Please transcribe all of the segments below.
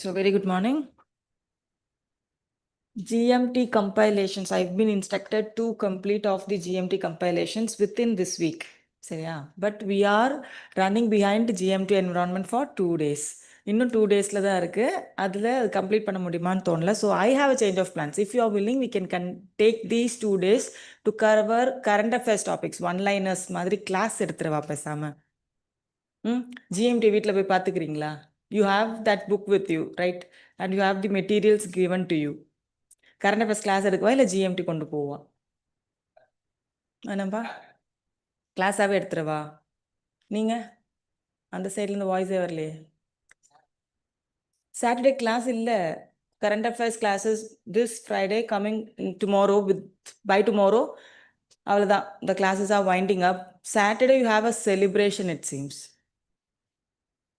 So very good morning. GMT compilations. I've been instructed to complete of the GMT compilations within this week. So yeah, but we are running behind GMT environment for 2 days. இன்னும் 2 daysல தான் இருக்கு. அதில் complete பண்ண முடியுமான்னு தோணல. So I have a change of plans. If you are willing, we can take these 2 days to cover current affairs topics. One-liners மாதிரி class எடுத்துருவா பேசாம. GMT வீட்டில் போய் பார்த்துக்கிறீங்களா? You have that book with you, right? And you have the materials given to you. Current affairs class எடுக்கவா இல்லை GMT கொண்டு போவா? என்னப்பா கிளாஸாகவே எடுத்துருவா? நீங்கள் அந்த சைட்லேருந்து வாய்ஸே வரலையே. சாட்டர்டே கிளாஸ் இல்லை. Current affairs classes this Friday coming tomorrow bye tomorrow அவ்வளோதான். The classes are winding up. Saturday you have a celebration it seems.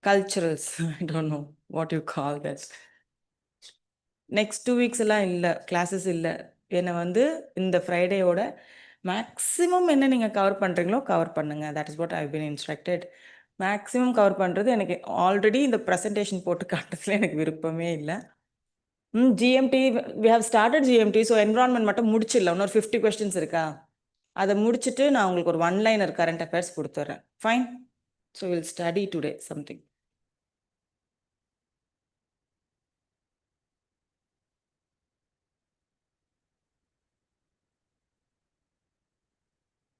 Culturals I don't know what you call that. Next 2 weeks எல்லாம் இல்லை, classes இல்லை. என்னை இந்த ஃப்ரைடேயோட maximum என்ன நீங்கள் cover பண்ணுறீங்களோ cover பண்ணுங்கள். That is what I been instructed. Maximum cover பண்ணுறது எனக்கு ஆல்ரெடி இந்த ப்ரெசன்டேஷன் போட்டு காட்டுறதுல எனக்கு விருப்பமே இல்லை. GMT we have started GMT. So environment மட்டும் முடிச்சிடல. இன்னொரு 50 questions இருக்கா, அதை முடிச்சுட்டு நான் உங்களுக்கு ஒரு ஒன்-லைனர் கரண்ட் அஃபேர்ஸ் கொடுத்துட்றேன். Fine. So will study today something.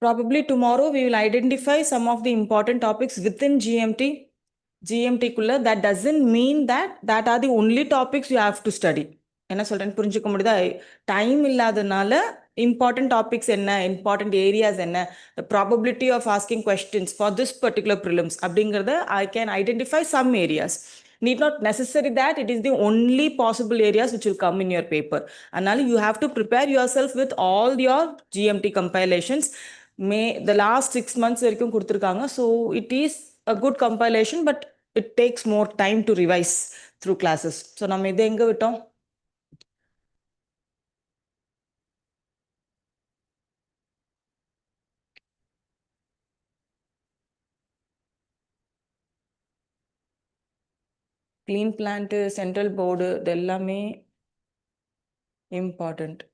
Probably tomorrow we will identify some of the important topics within GMT. GMT kulla, that doesn't mean that are the only topics you have to study. என்ன சொல்றேன்னு புரிஞ்சுக்க முடியுதா? Time இல்லாதனால important topics என்ன, important areas என்ன, the probability of asking questions for this particular prelims அப்படிங்கிறத I can identify some areas. Need not necessary that it is the only possible areas which will come in your paper. அதனால you have to prepare yourself with all your GMT compilations. The last 6 months வரைக்கும் கொடுத்துருக்காங்க. So it is a good compilation, but it takes more time to revise through classes. So நம்ம இதை எங்க விட்டோம்? Clean plant, central board, இது எல்லாமே important.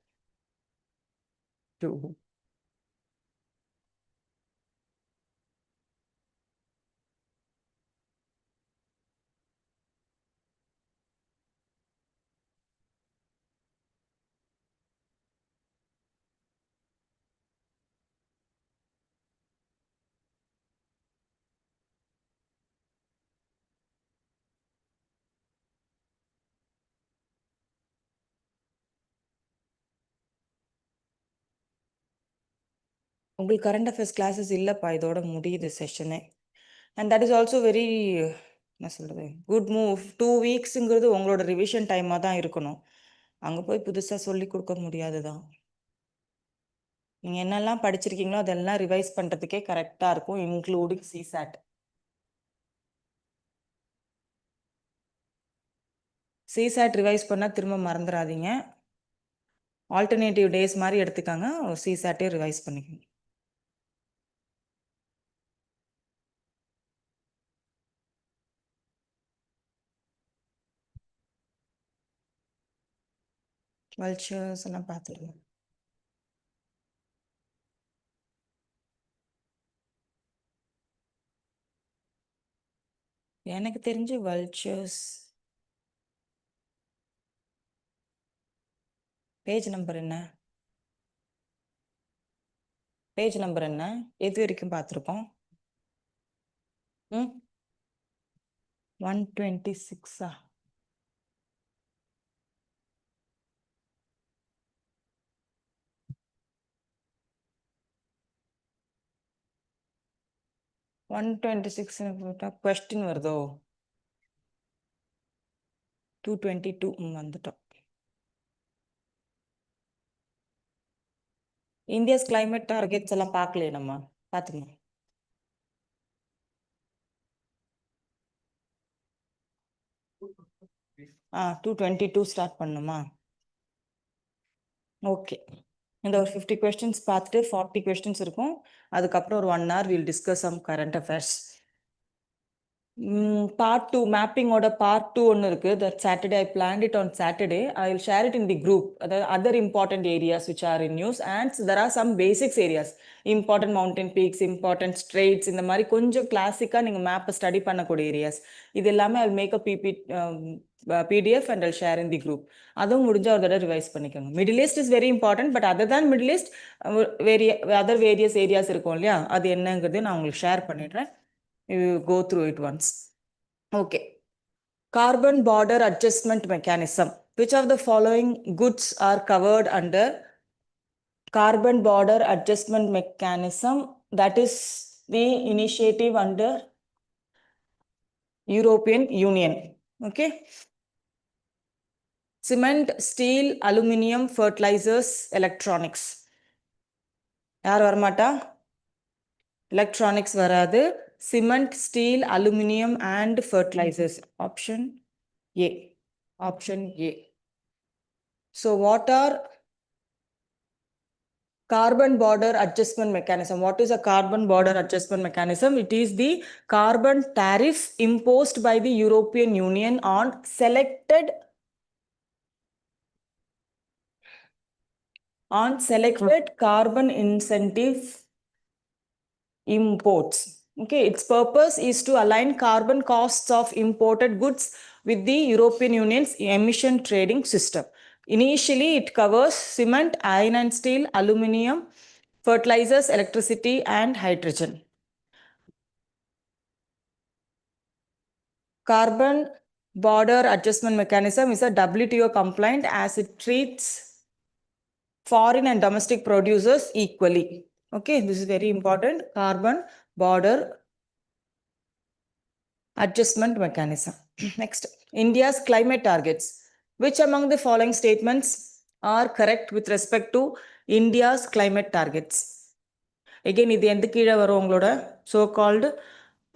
உங்களுக்கு current affairs classes இல்லைப்பா, இதோட முடியுது செஷனே. And that is also very, என்ன சொல்கிறது, குட் மூவ். 2 weeksங்கிறது உங்களோட ரிவிஷன் டைமாக தான் இருக்கணும். அங்கே போய் புதுசாக சொல்லி கொடுக்க முடியாது தான். நீங்கள் என்னெல்லாம் படிச்சிருக்கீங்களோ அதெல்லாம் ரிவைஸ் பண்ணுறதுக்கே கரெக்டாக இருக்கும், இன்க்ளூடிங் சிசாட். சிசாட் ரிவைஸ் பண்ணால் திரும்ப மறந்துடாதீங்க. ஆல்டர்னேட்டிவ் டேஸ் மாதிரி எடுத்துக்காங்க, சிசாட்டே ரிவைஸ் பண்ணிக்கோங்க. வல்ச்சர்ஸ் எல்லாம் பார்த்துருங்க. எனக்கு தெரிஞ்சு வல்ச்சர்ஸ் பேஜ் நம்பர் என்ன, பேஜ் நம்பர் என்ன, எது வரைக்கும் பார்த்துருக்கோம்? 126. 126 கொஸ்டின் வருதோ? 222 வந்துட்டோம். இந்தியாஸ் கிளைமேட் டார்கெட்ஸ் எல்லாம் பார்க்கலையே, நம்ம பார்த்துக்கணும். ஆ 222 ஸ்டார்ட் பண்ணுமா? ஓகே. இந்த ஒரு 50 questions பார்த்துட்டு 40 questions இருக்கும். அதுக்கப்புறம் ஒரு 1 hour we'll discuss some current affairs. Part 2 mapping order part 2 ஒன்னு இருக்கு. That Saturday I planned it on Saturday. I will share it in the group. Other important areas which are in news, and there are some basics areas. Important mountain peaks, important straits, இந்த மாதிரி கொஞ்சம் கிளாசிக்கா நீங்க மேப்பை study பண்ணக்கூடிய areas. இது எல்லாமே I'll make a PDF and I'll share in the group. அதுவும் முடிஞ்சா ஒரு தடவை ரிவைஸ் பண்ணிக்கோங்க. Middle East is very important, but other தான் Middle East other various areas இருக்கும் இல்லையா, அது என்னங்கிறது நான் உங்களுக்கு ஷேர் பண்ணிடுறேன். You go through it once. Okay. Carbon border adjustment mechanism. Which of the following goods are covered under carbon border adjustment mechanism? That is the initiative under European Union. Okay. Cement, steel, aluminum, fertilizers, electronics. யார் வரமாட்டா? Electronics வராது. Cement, steel, aluminum and fertilizers. Option A. Option A. So what are carbon border adjustment mechanism? What is a carbon border adjustment mechanism? It is the carbon tariff imposed by the European Union on selected carbon incentive imports. Okay, its purpose is to align carbon costs of imported goods with the European Union's emission trading system. Initially, it covers cement, iron and steel, aluminum, fertilizers, electricity, and hydrogen. Carbon border adjustment mechanism is a WTO compliant as it treats foreign and domestic producers equally. Okay, this is very important. Carbon border adjustment mechanism. Next, India's climate targets. Which among the following statements are correct with respect to India's climate targets? Again, இது எந்த கீழே வரும் உங்களோட so called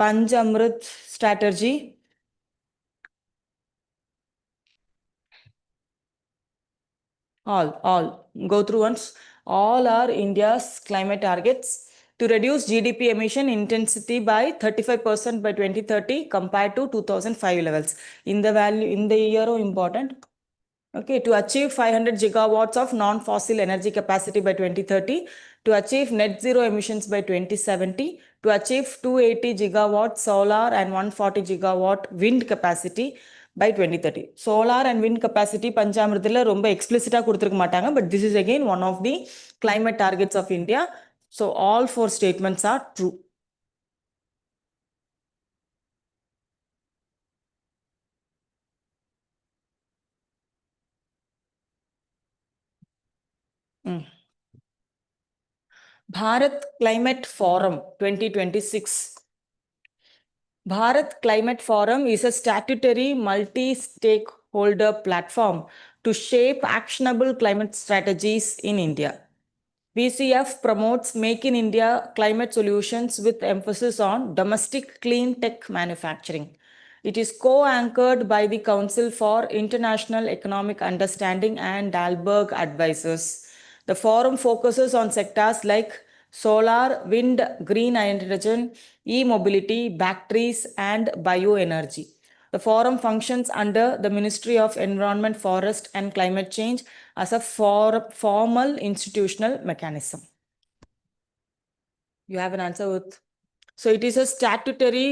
Panchamrit strategy. All go through once. All are India's climate targets to reduce GDP emission intensity by 35% by 2030 compared to 2005 levels. In the value in the year important. Okay, to achieve 500 gigawatts of non-fossil energy capacity by 2030, to achieve net zero emissions by 2070, to achieve 280 gigawatt solar and 140 gigawatt wind capacity by 2030. Solar and wind capacity பஞ்சாமிர்தத்தில் ரொம்ப எக்ஸ்பிளிசிட்டாக கொடுத்துருக்க மாட்டாங்க, but this is again one of the climate targets of India. So all four statements are true. Bharat Climate Forum 2026. Bharat Climate Forum is a statutory multi-stakeholder platform to shape actionable climate strategies in India. BCF promotes Make in India climate solutions with emphasis on domestic clean tech manufacturing. It is co-anchored by the Council for International Economic Understanding and Dalberg Advisors. The forum focuses on sectors like solar, wind, green hydrogen, e-mobility, batteries, and bioenergy. The forum functions under the Ministry of Environment, Forest, and Climate Change as a formal institutional mechanism. You have an answer with. So it is a statutory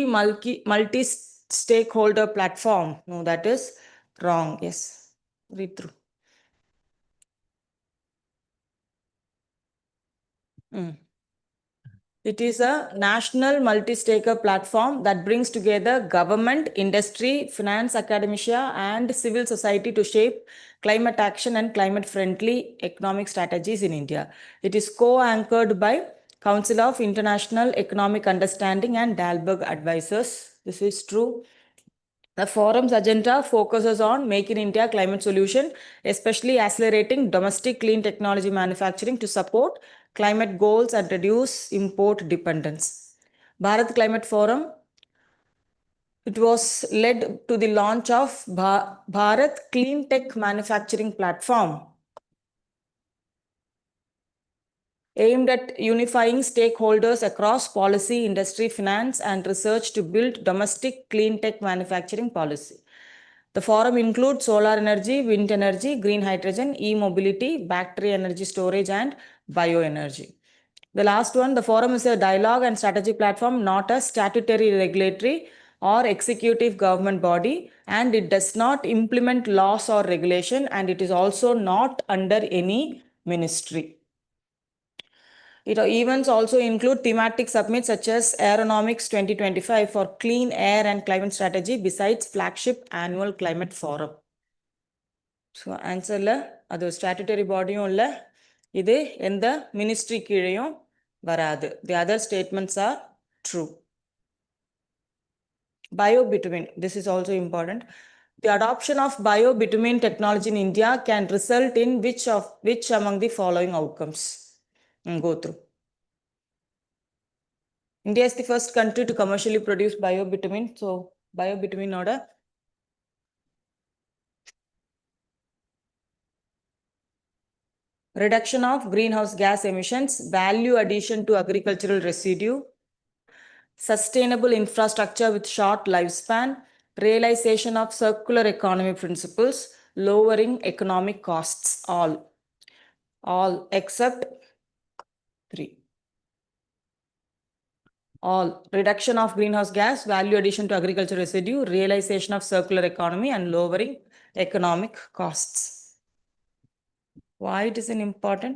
multi-stakeholder platform. No, that is wrong. Yes, read through. It is a national multi-stakeholder platform that brings together government, industry, finance, academia, and civil society to shape climate action and climate-friendly economic strategies in India. It is co-anchored by Council of International Economic Understanding and Dalberg Advisors. This is true. The forum's agenda focuses on making India climate solution, especially accelerating domestic clean technology manufacturing to support climate goals and reduce import dependence. Bharat Climate Forum, it was led to the launch of Bharat Clean Tech Manufacturing Platform, aimed at unifying stakeholders across policy, industry, finance, and research to build domestic clean tech manufacturing policy. The forum includes solar energy, wind energy, green hydrogen, e-mobility, battery energy storage, and bioenergy. The last one, the forum is a dialogue and strategy platform, not a statutory regulatory or executive government body, and it does not implement laws or regulation, and it is also not under any ministry. Events also include thematic summits such as Aeronomics 2025 for clean air and climate strategy, besides flagship annual climate forum. So ஆன்சரில் அது ஒரு statutory பாடியும் இல்லை, இது எந்த ministry கீழேயும் வராது. The other statements are true. Biobitumen, this is also important. The adoption of biobitumen technology in India can result in which among the following outcomes? Go through. India is the first country to commercially produce biobitumen. So biobitumen order. Reduction of greenhouse gas emissions, value addition to agricultural residue, sustainable infrastructure with short lifespan, realization of circular economy principles, lowering economic costs, all except 3. All. Reduction of greenhouse gas, value addition to agricultural residue, realization of circular economy, and lowering economic costs. Why it is important?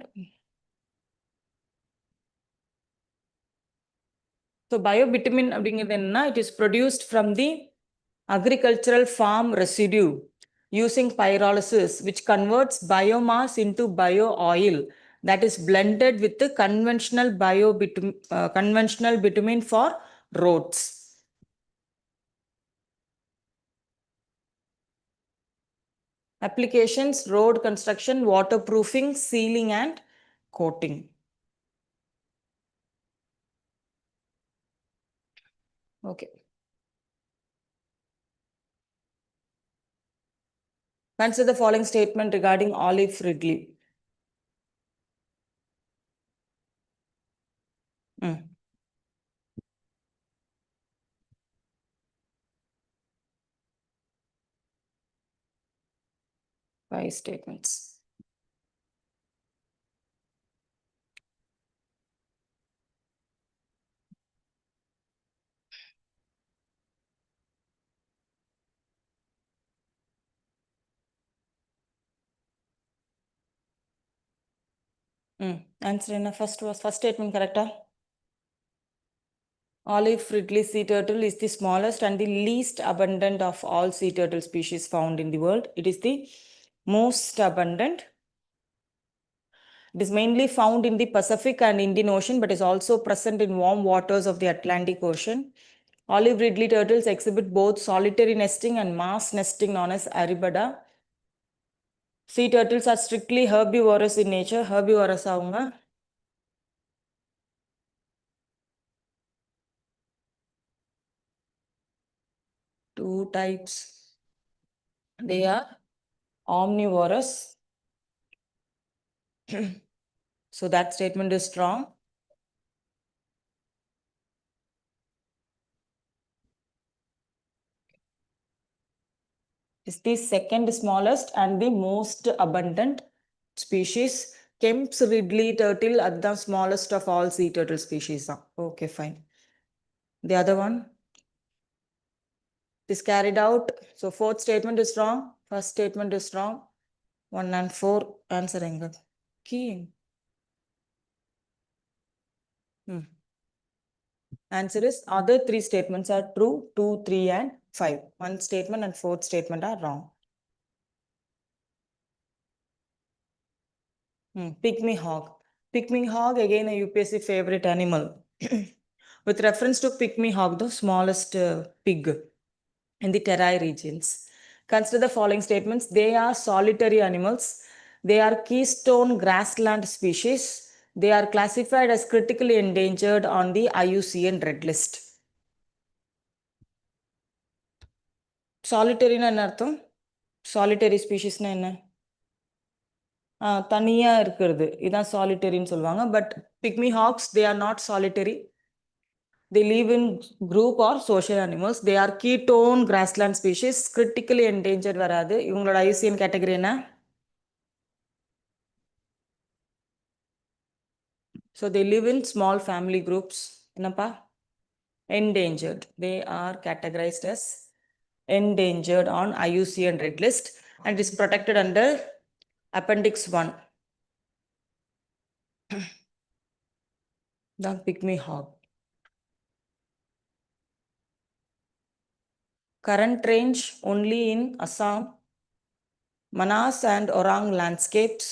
So biobitumen அப்படிங்கிறது என்னன்னா, it is produced from the agricultural farm residue using pyrolysis, which converts biomass into bio oil that is blended with the conventional bitumen for roads. Applications: road construction, waterproofing, sealing, and coating. Okay. Consider the following statement regarding Olive Ridley. 5 statements. Answer in first statement correct? Olive Ridley sea turtle is the smallest and the least abundant of all sea turtle species found in the world. It is the most abundant. It is mainly found in the Pacific and Indian Ocean, but is also present in warm waters of the Atlantic Ocean. Olive Ridley turtles exhibit both solitary nesting and mass nesting known as arybada. Sea turtles are strictly herbivorous in nature. Herbivorous avunga. Two types. They are omnivorous. So that statement is strong. Is the second smallest and the most abundant species. Kemp's Ridley turtle are the smallest of all sea turtle species. Okay, fine. The other one is carried out. So fourth statement is wrong. First statement is wrong. 1 and 4 answering. Key. Answer is other 3 statements are true. 2, 3 and 5. 1 statement and 4th statement are wrong. Pygmy hog. Pygmy hog, again a UPSC favorite animal. With reference to pygmy hog, the smallest pig in the terai regions. Consider the following statements. They are solitary animals. They are keystone grassland species. They are classified as critically endangered on the IUCN Red List. Solitary na artham? Solitary species na enna? தனியா இருக்கிறது இதான் சாலிட்டரின்னு சொல்லுவாங்க. But PickMe hugs they are not solitary. They live in group or social animals. They are ketone grassland species. Critically endangered வராது. இவங்களோட ICN category என்ன? So they live in small family groups. என்னப்பா? Endangered. They are categorized as endangered on IUCN Red List and is protected under Appendix 1. The pygmy hog. Current range only in Assam, Manas and Orang landscapes.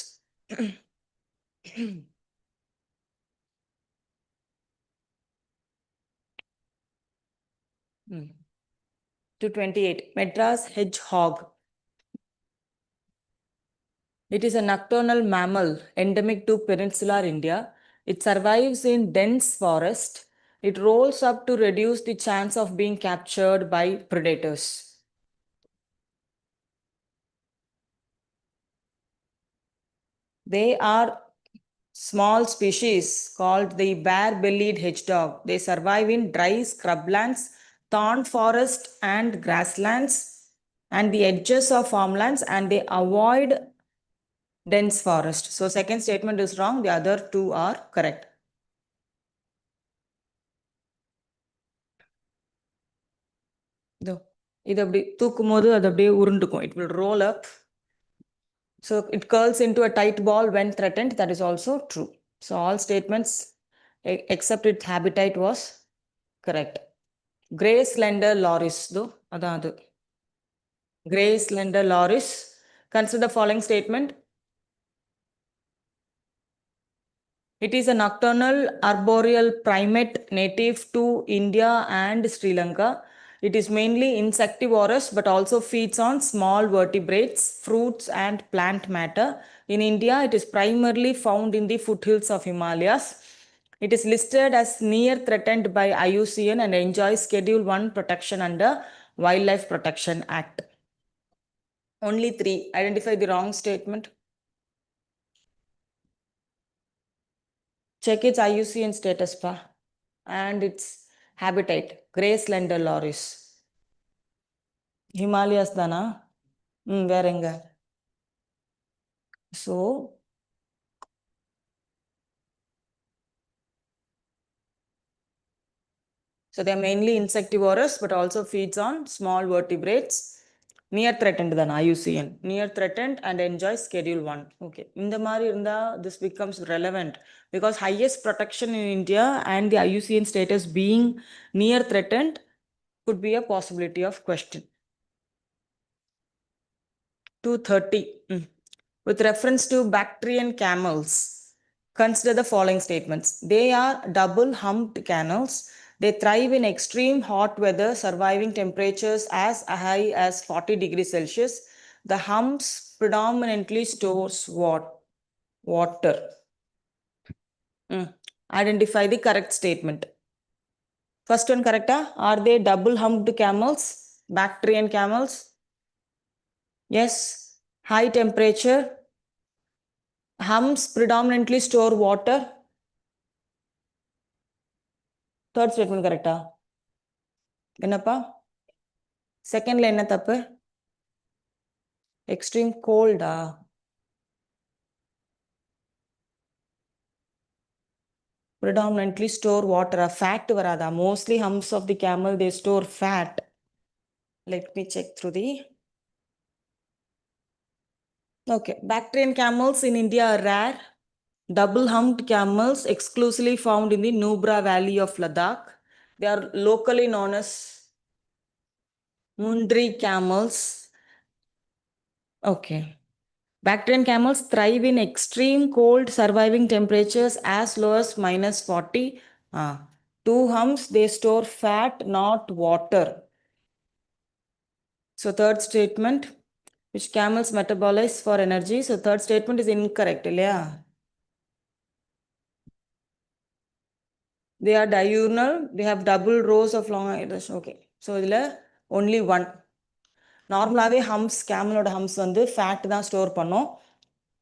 228. Madras hedgehog. It is a nocturnal mammal endemic to peninsular India. It survives in dense forest. It rolls up to reduce the chance of being captured by predators. They are small species called the bare-bellied hedgehog. They survive in dry scrublands, thorn forest and grasslands and the edges of farmlands, and they avoid dense forest. So second statement is wrong. The other two are correct. இது அப்படி தூக்கும் போது அது அப்படியே உருண்டுக்கும். It will roll up. So it curls into a tight ball when threatened. That is also true. So all statements except its habitat was correct. Grey slender loris though. அதான் அது. Grey slender loris. Consider the following statement. It is a nocturnal arboreal primate native to India and Sri Lanka. It is mainly insectivorous but also feeds on small vertebrates, fruits and plant matter. In India, it is primarily found in the foothills of Himalayas. It is listed as near threatened by IUCN and enjoys Schedule 1 protection under Wildlife Protection Act. Only 3. Identify the wrong statement. Check its IUCN status pa and its habitat. Grey slender loris. Himalayas dana. Where enga? So they are mainly insectivorous but also feeds on small vertebrates. Near threatened than IUCN. Near threatened and enjoys Schedule 1. Okay. In the mari irunda, this becomes relevant because highest protection in India and the IUCN status being near threatened could be a possibility of question. 230. With reference to Bactrian camels, consider the following statements. They are double-humped camels. They thrive in extreme hot weather, surviving temperatures as high as 40 degrees Celsius. The humps predominantly stores water. Identify the correct statement. First one correct? Are they double-humped camels? Bactrian camels? Yes. High temperature. Humps predominantly store water. Third statement correct. என்னப்பா செகண்ட்ல என்ன தப்பு? Extreme கோல்டா? Predominantly store water. Fat varada. Mostly humps of the camel they store fat. Let me check through the. Okay, Bactrian camels in India are rare. Double-humped camels exclusively found in the Nubra Valley of Ladakh. They are locally known as Mundri camels. Okay. Bactrian camels thrive in extreme cold, surviving temperatures as low as -40. Two humps, they store fat, not water. So third statement, which camels metabolize for energy. So third statement is incorrect. Yeah. They are diurnal. They have double rows of long. Okay. So only one. நார்மலாகவே humps கேமலோட humps வந்து fat தான் store பண்ணும்.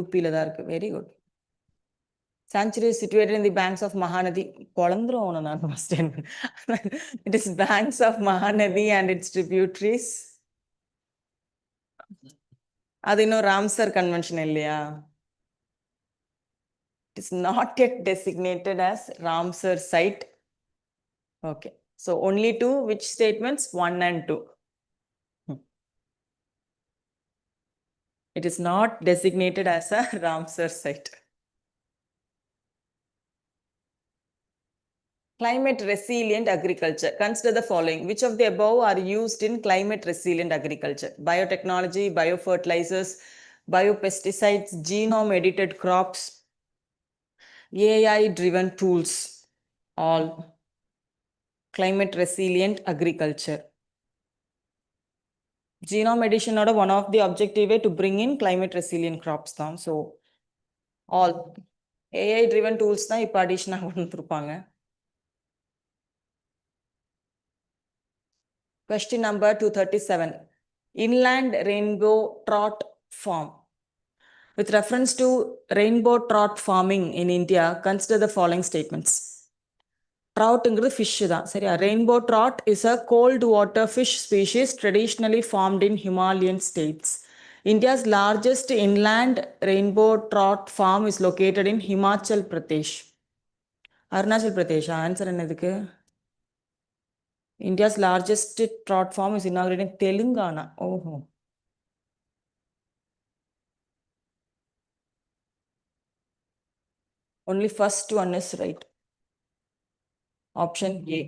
UP la da irukku. Very good. Sanctuary is situated in the banks of Mahanadi. Kolandrom நான் first time. It is banks of Mahanadi and its tributaries. அது இன்னும் Ramsar convention இல்லையா? It is not yet designated as Ramsar site. Okay. So only two, which statements? 1 and 2. It is not designated as a Ramsar site. Climate resilient agriculture. Consider the following. Which of the above are used in climate resilient agriculture? Biotechnology, biofertilizers, biopesticides, genome edited crops, AI driven tools. All. Climate resilient agriculture. Genome edition order one of the objective way to bring in climate resilient crops down. So all AI driven tools தான் இப்ப addition கொடுத்திருப்பாங்க. Question number 237. Inland rainbow trout farm. With reference to rainbow trout farming in India, consider the following statements. Troutங்கிறது fish தான் சரியா. Rainbow trout is a cold water fish species traditionally farmed in Himalayan states. India's largest inland rainbow trout farm is located in Himachal Pradesh. Arunachal Pradesh, answer என்னதுக்கு? India's largest trout farm is inaugurated in Telangana. Oh. Only first one is right. Option A.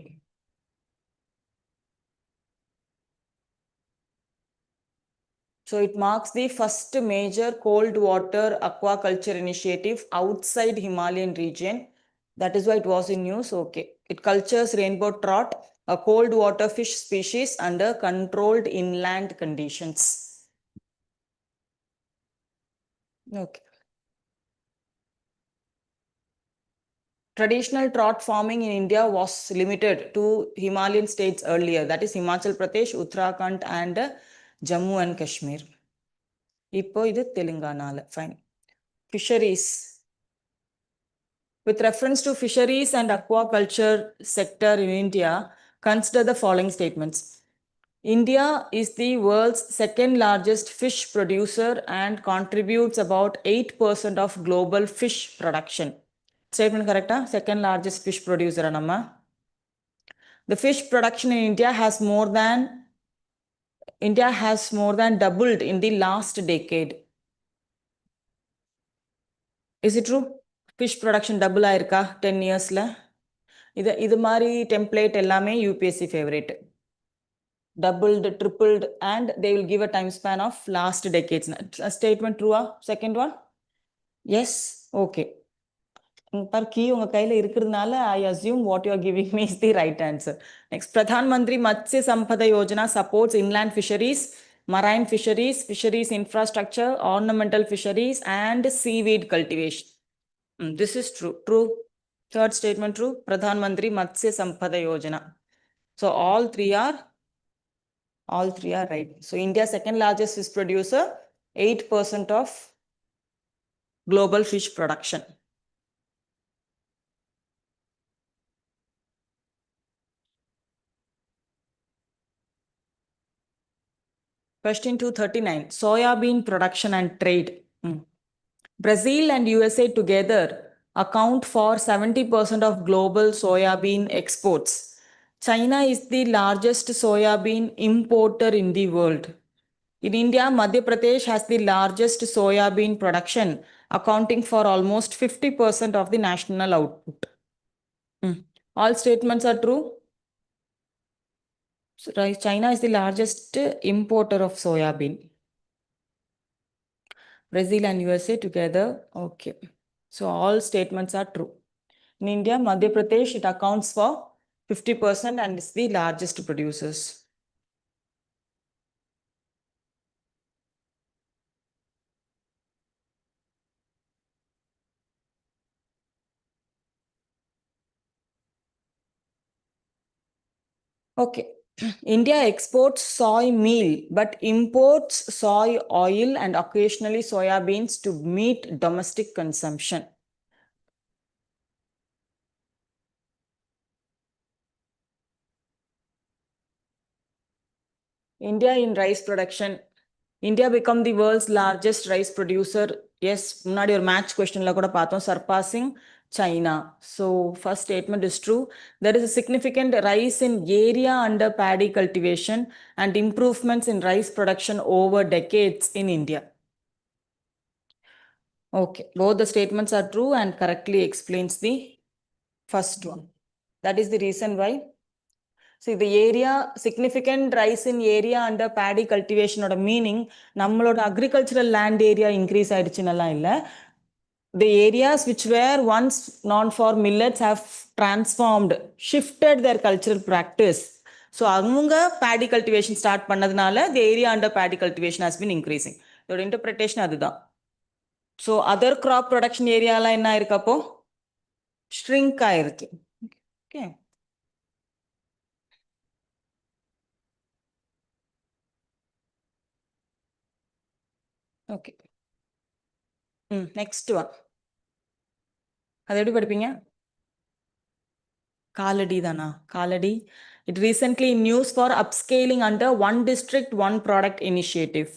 So it marks the first major cold water aquaculture initiative outside Himalayan region. That is why it was in news. Okay. It cultures rainbow trout, a cold water fish species under controlled inland conditions. Okay. Traditional trout farming in India was limited to Himalayan states earlier. That is Himachal Pradesh, Uttarakhand and Jammu and Kashmir. இப்போ இது தெலுங்கானால. Fine. Fisheries. With reference to fisheries and aquaculture sector in India, consider the following statements. India is the world's second largest fish producer and contributes about 8% of global fish production. Statement correct? Second largest fish producer. The fish production in India has more than doubled in the last decade. Is it true? Fish production double ஆயிருக்கா 10 yearsல? இது மாதிரி template எல்லாமே UPSC favorite. Doubled, tripled, and they will give a time span of last decades. A statement true? Second one? Yes. Okay. Per key unga kaila irukradnaala I assume what you are giving me is the right answer. Next, Pradhan Mantri Matsya Sampada Yojana supports inland fisheries, marine fisheries, fisheries infrastructure, ornamental fisheries, and seaweed cultivation. This is true. True. Third statement true. Pradhan Mantri Matsya Sampada Yojana. So all three are right. So India's second largest fish producer, 8% of global fish production. Question 239. Soya bean production and trade. Brazil and USA together account for 70% of global soya bean exports. China is the largest soya bean importer in the world. In India, Madhya Pradesh has the largest soya bean production, accounting for almost 50% of the national output. All statements are true. So, China is the largest importer of soya bean. Brazil and USA together. Okay. So all statements are true. In India, Madhya Pradesh, it accounts for 50% and is the largest producers. Okay. India exports soy meal but imports soy oil and occasionally soya beans to meet domestic consumption. India in rice production. India become the world's largest rice producer. Yes, முன்னாடி ஒரு match கொஸ்டின்ல கூட பார்த்தோம், surpassing China. So first statement is true. There is a significant rise in area under paddy cultivation and improvements in rice production over decades in India. Okay, both the statements are true and correctly explains the first one. That is the reason why. See, the area, significant rise in area under paddy cultivation or meaning, நம்மளோட agricultural land area increase ஆயிடுச்சுன்னெல்லாம் இல்ல. The areas which were once known for millets have transformed, shifted their cultural practice. So, அவங்க paddy cultivation start பண்ணதுனால, the area under paddy cultivation has been increasing. இதோட interpretation அதுதான். So, other crop production area எல்லாம் என்ன ஆயிருக்கப்போ? Shrink ஆயிருக்கு. Okay. Okay. Next one. அது எப்படி படிப்பீங்க? காலடி தானா? காலடி. It recently in news for upscaling under one district, one product initiative.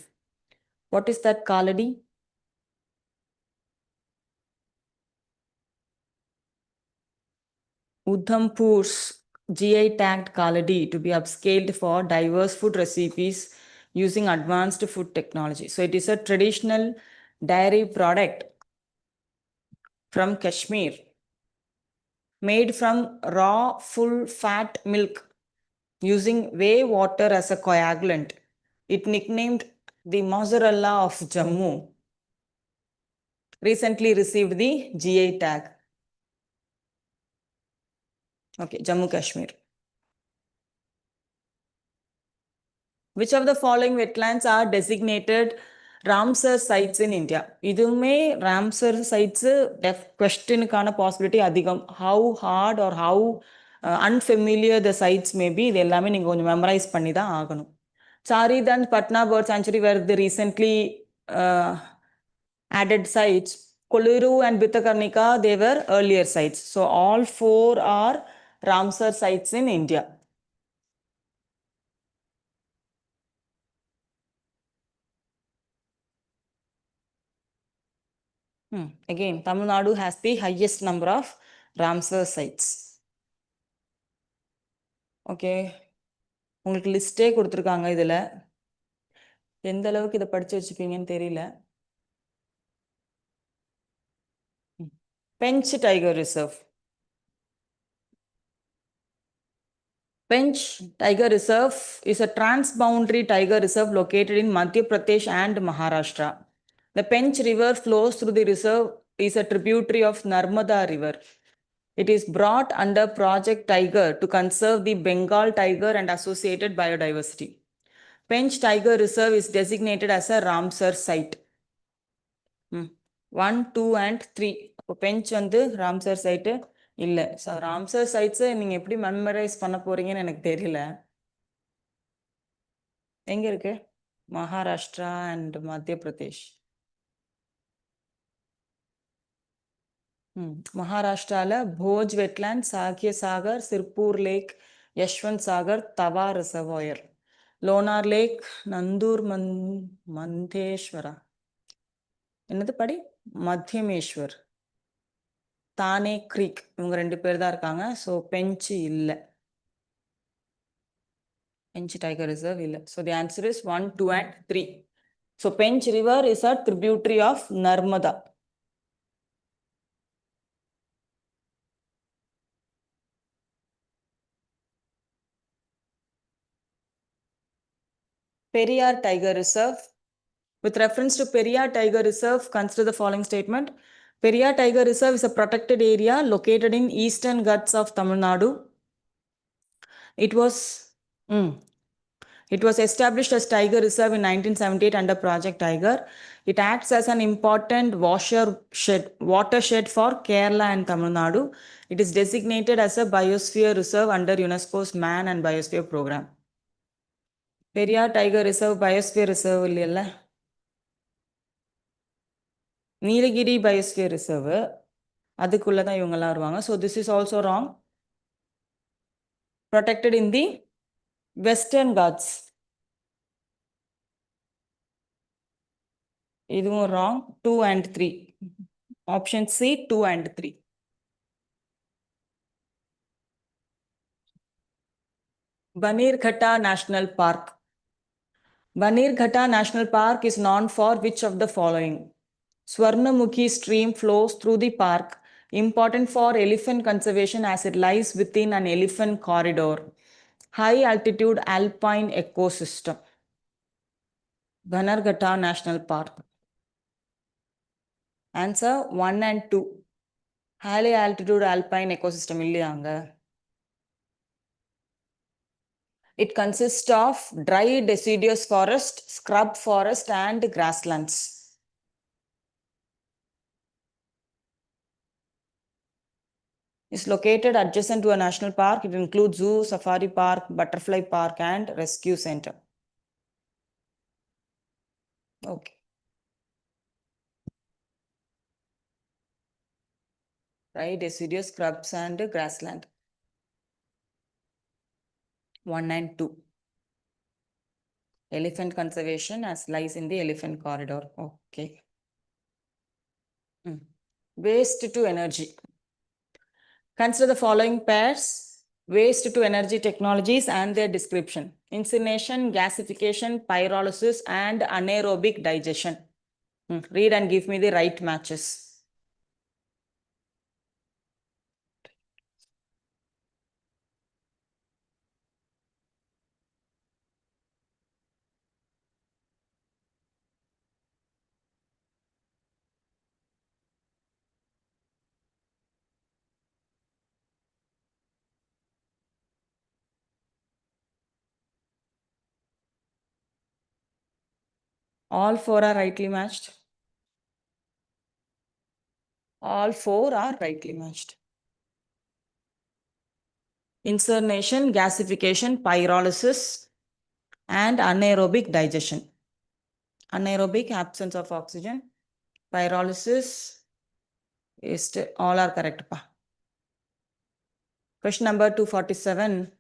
What is that Kaladi? Udhampur's GI tagged Kaladi to be upscaled for diverse food recipes using advanced food technology. So it is a traditional dairy product from Kashmir, made from raw full fat milk using whey water as a coagulant. It nicknamed the mozzarella of Jammu. Recently received the GI tag. Okay, Jammu Kashmir. Which of the following wetlands are designated Ramsar sites in India? இதுவுமே Ramsar sites questionக்கான possibility அதிகம். How hard or how unfamiliar the sites may be, இது எல்லாமே நீங்க கொஞ்சம் memorise பண்ணி தான் ஆகணும். Charidand Patna Bird Sanctuary were the recently added sites. Koluru and Bitakarnika, they were earlier sites. So all four are Ramsar sites in India. Again, Tamil Nadu has the highest number of Ramsar sites. Okay. உங்களுக்கு லிஸ்டே கொடுத்துருக்காங்க இதில். எந்த அளவுக்கு இதை படிச்சு வச்சுப்பீங்கன்னு தெரியல. Pench Tiger Reserve. Pench Tiger Reserve is a transboundary tiger reserve located in Madhya Pradesh and Maharashtra. The Pench River flows through the reserve, is a tributary of Narmada River. It is brought under Project Tiger to conserve the Bengal tiger and associated biodiversity. Pench Tiger Reserve is designated as a Ramsar site. 1, 2 and 3. அப்போ bench வந்து Ramsar site இல்லை. So Ramsar சைட்ஸை நீங்கள் எப்படி memorise பண்ண போறீங்கன்னு எனக்கு தெரியல. எங்கே இருக்கு? மகாராஷ்டிரா அண்ட் மத்திய பிரதேஷ். மகாராஷ்டிரால போஜ் வெட்லேண்ட், சாக்கிய சாகர், சிர்பூர் லேக், யஷ்வந்த் சாகர், தவா ரிசர்வாயர், லோனார் லேக், நந்தூர் மந்தேஸ்வரா, என்னது படி மத்தியமேஸ்வர், தானே க்ரீக், இவங்க 2 பேர் தான் இருக்காங்க. ஸோ பெஞ்சு இல்லை, பெஞ்ச் டைகர் ரிசர்வ் இல்லை. So the answer is 1, 2 and 3. So Pench river is a tributary of Narmada. Periyar Tiger Reserve. With reference to Periyar Tiger Reserve, consider the following statement. Periyar Tiger Reserve is a protected area located in eastern Ghats of Tamil Nadu. It was established as Tiger Reserve in 1978 under Project Tiger. It acts as an important watershed for Kerala and Tamil Nadu. It is designated as a biosphere reserve under UNESCO's Man and Biosphere Program. Periyar Tiger Reserve Biosphere Reserve இல்லையல்ல, Nilgiri Biosphere Reserve அதுக்குள்ள தான் இவங்கெல்லாம் வருவாங்க. So this is also wrong. Protected in the Western Ghats. இதுவும் wrong. 2 and 3. Option C, 2 and 3. Bannerghatta National Park. Bannerghatta National Park is known for which of the following? Swarnamukhi stream flows through the park, important for elephant conservation as it lies within an elephant corridor. High altitude alpine ecosystem. Bannerghatta National Park. Answer 1 and 2. High altitude alpine ecosystem இல்லையாங்க. It consists of dry deciduous forest, scrub forest and grasslands. It's located adjacent to a national park. It includes zoo, safari park, butterfly park and rescue center. Okay. Dry deciduous scrubs and grassland. 1 and 2. Elephant conservation as lies in the elephant corridor. Okay. Waste to energy. Consider the following pairs: waste to energy technologies and their description. Incineration, gasification, pyrolysis and anaerobic digestion. Read and give me the right matches. All 4 are rightly matched. All 4 are rightly matched. Incineration, gasification, pyrolysis and anaerobic digestion. Anaerobic, absence of oxygen. Pyrolysis is all are correct. Question number 247.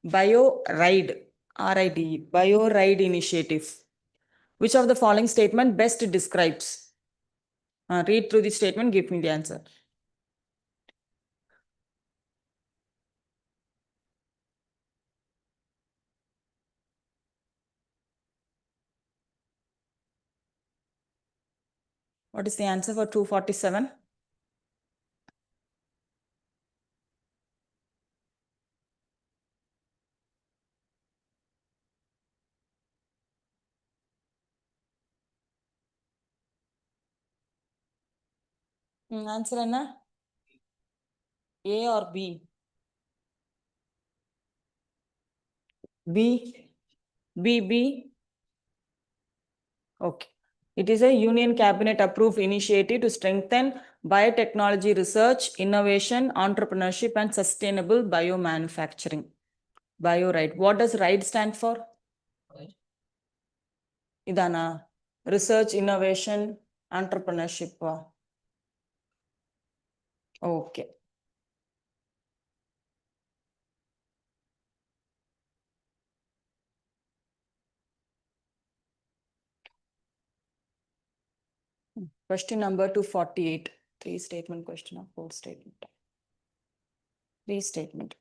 BioRide, RIDE, BioRide initiative. Which of the following statement best describes? Read through the statement, give me the answer. What is the answer for 247? Answer என்ன? A or B? B. B. Okay. It is a Union Cabinet approved initiative to strengthen biotechnology research, innovation, entrepreneurship and sustainable biomanufacturing. BioRide. What does RIDE stand for? Idana. Research, innovation, entrepreneurship. Okay. Question number 248. 3 statement question or 4 statement? 3 statement.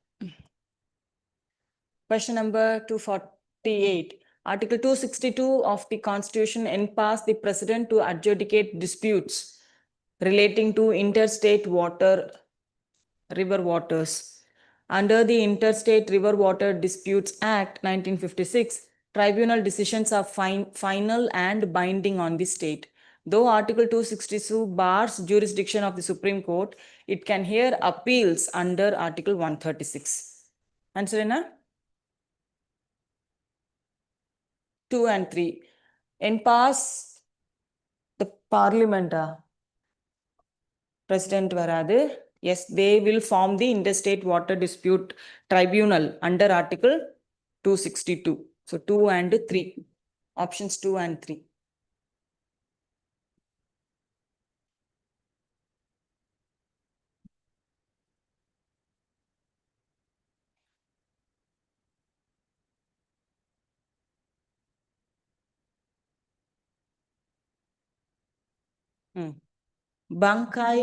Question number 248. Article 262 of the Constitution empowers the President to adjudicate disputes relating to interstate river waters. Under the Interstate River Water Disputes Act 1956, tribunal decisions are final and binding on the state. Though Article 262 bars jurisdiction of the Supreme Court, it can hear appeals under Article 136. Answer என்ன? 2 and 3. Empowers the Parliament. President வராது. Yes, they will form the Interstate Water Dispute Tribunal under Article 262. So 2 and 3. Options 2 and 3. Bankai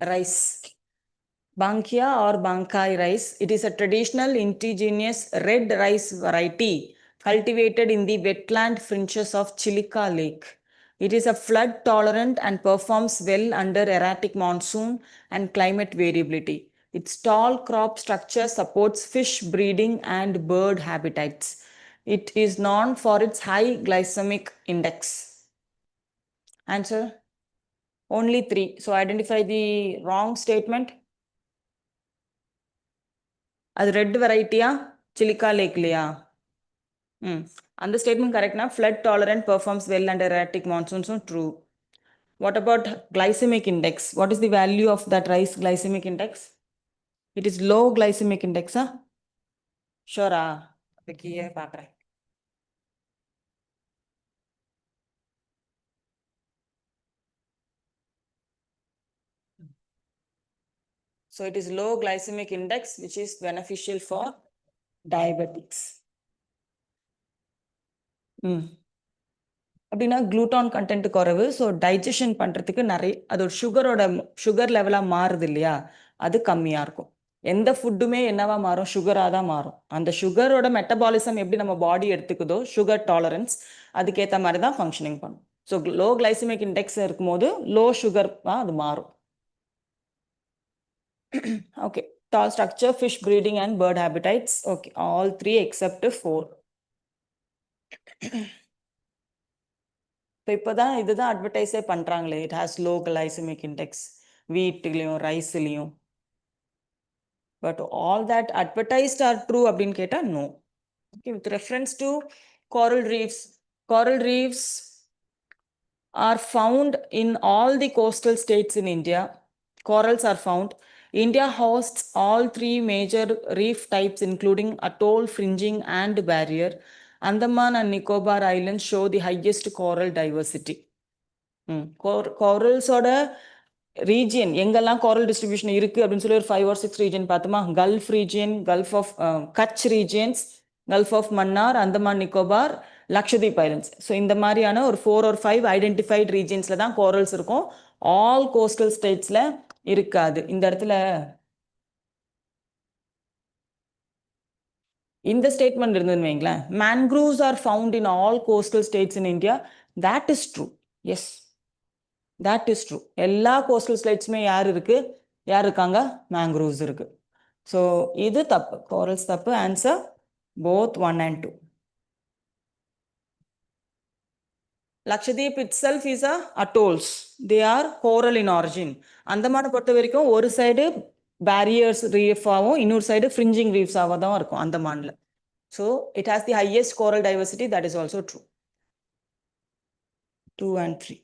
rice. Bankia or Bankai rice. It is a traditional indigenous red rice variety cultivated in the wetland fringes of Chilika Lake. It is a flood tolerant and performs well under erratic monsoon and climate variability. Its tall crop structure supports fish breeding and bird habitats. It is known for its high glycemic index. Answer? Only 3. So identify the wrong statement. அது red வெரைட்டியா சிலிக்கா லேக்லையா? அந்த statement கரெக்ட்னா flood tolerant performs well under erratic monsoons true. What about glycemic index? What is the value of that rice glycemic index? It is low glycemic index, huh? Sure. கீழே பார்க்குறேன். So it is low glycemic index, which is beneficial for diabetics. அப்படின்னா குளூட்டான் content குறைவு. So digestion பண்ணுறதுக்கு நிறைய அது ஒரு sugar லெவலாக மாறுது இல்லையா, அது கம்மியாக இருக்கும். எந்த ஃபுட்டுமே என்னவா மாறும், சுகராக தான் மாறும். அந்த சுகரோட மெட்டபாலிசம் எப்படி நம்ம பாடி எடுத்துக்குதோ, சுகர் டாலரன்ஸ் அதுக்கேற்ற மாதிரி தான் ஃபங்க்ஷனிங் பண்ணும். ஸோ லோ கிளைசமிக் இண்டெக்ஸ் இருக்கும்போது லோ சுகர் அது மாறும். Okay, tall structure, fish breeding and bird habitats. Okay, all 3 except 4. இப்போ தான் இதுதான் அட்வர்டைஸே பண்ணுறாங்களே, it has low glycemic index வீட்லேயும் ரைஸ்லேயும். But all that advertised are true அப்படின்னு கேட்டால் no. Okay, with reference to coral reefs. Coral reefs are found in all the coastal states in India. Corals are found. India hosts all 3 major reef types, including atoll, fringing, and barrier. Andaman and Nicobar Islands show the highest coral diversity. Coralsோட region எங்கெல்லாம் coral distribution இருக்கு அப்படின்னு சொல்லி ஒரு 5 or 6 region பார்த்தோமா. Gulf region, gulf of Kutch regions, gulf of Mannar, Andaman Nicobar, Lakshadweep islands. So இந்த மாதிரியான ஒரு 4 or 5 ஐடென்டிஃபைட் ரீஜியன்ஸில் தான் கோரல்ஸ் இருக்கும். ஆல் கோஸ்டல் ஸ்டேட்ஸில் இருக்காது. இந்த இடத்துல இந்த ஸ்டேட்மெண்ட் இருந்ததுன்னு வைங்களேன், mangroves are found in all coastal states in India. That is true. Yes, that is true. எல்லா கோஸ்டல் ஸ்டேட்ஸுமே யார் இருக்காங்க? மேங்க்ரோவ்ஸ் இருக்கு. ஸோ இது தப்பு, கோரல்ஸ் தப்பு. Answer both 1 and 2. Lakshadweep itself is a atolls. They are coral in origin. அந்தமான பொறுத்த வரைக்கும் ஒரு சைடு பேரியர்ஸ் ரீஃபாகவும் இன்னொரு சைடு ஃப்ரிஞ்சிங் ரீஃப்ஸாக தான் இருக்கும் அந்தமானில். So it has the highest coral diversity. That is also true. 2 and 3.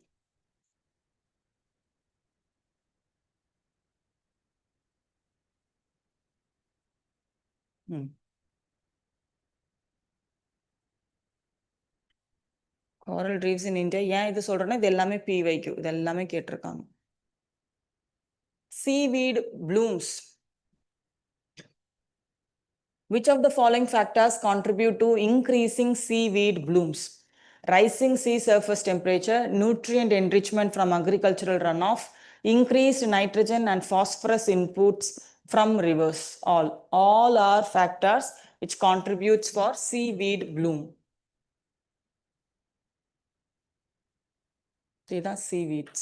Coral reefs in India. ஏன் இது சொல்றேன்னா, இது எல்லாமே PYQ, இது எல்லாமே கேட்டிருக்காங்க. Seaweed blooms. Which of the following factors contribute to increasing seaweed blooms? Rising sea surface temperature, nutrient enrichment from agricultural runoff, increased nitrogen and phosphorus inputs from rivers. All are factors which contributes for seaweed bloom. See the seaweeds.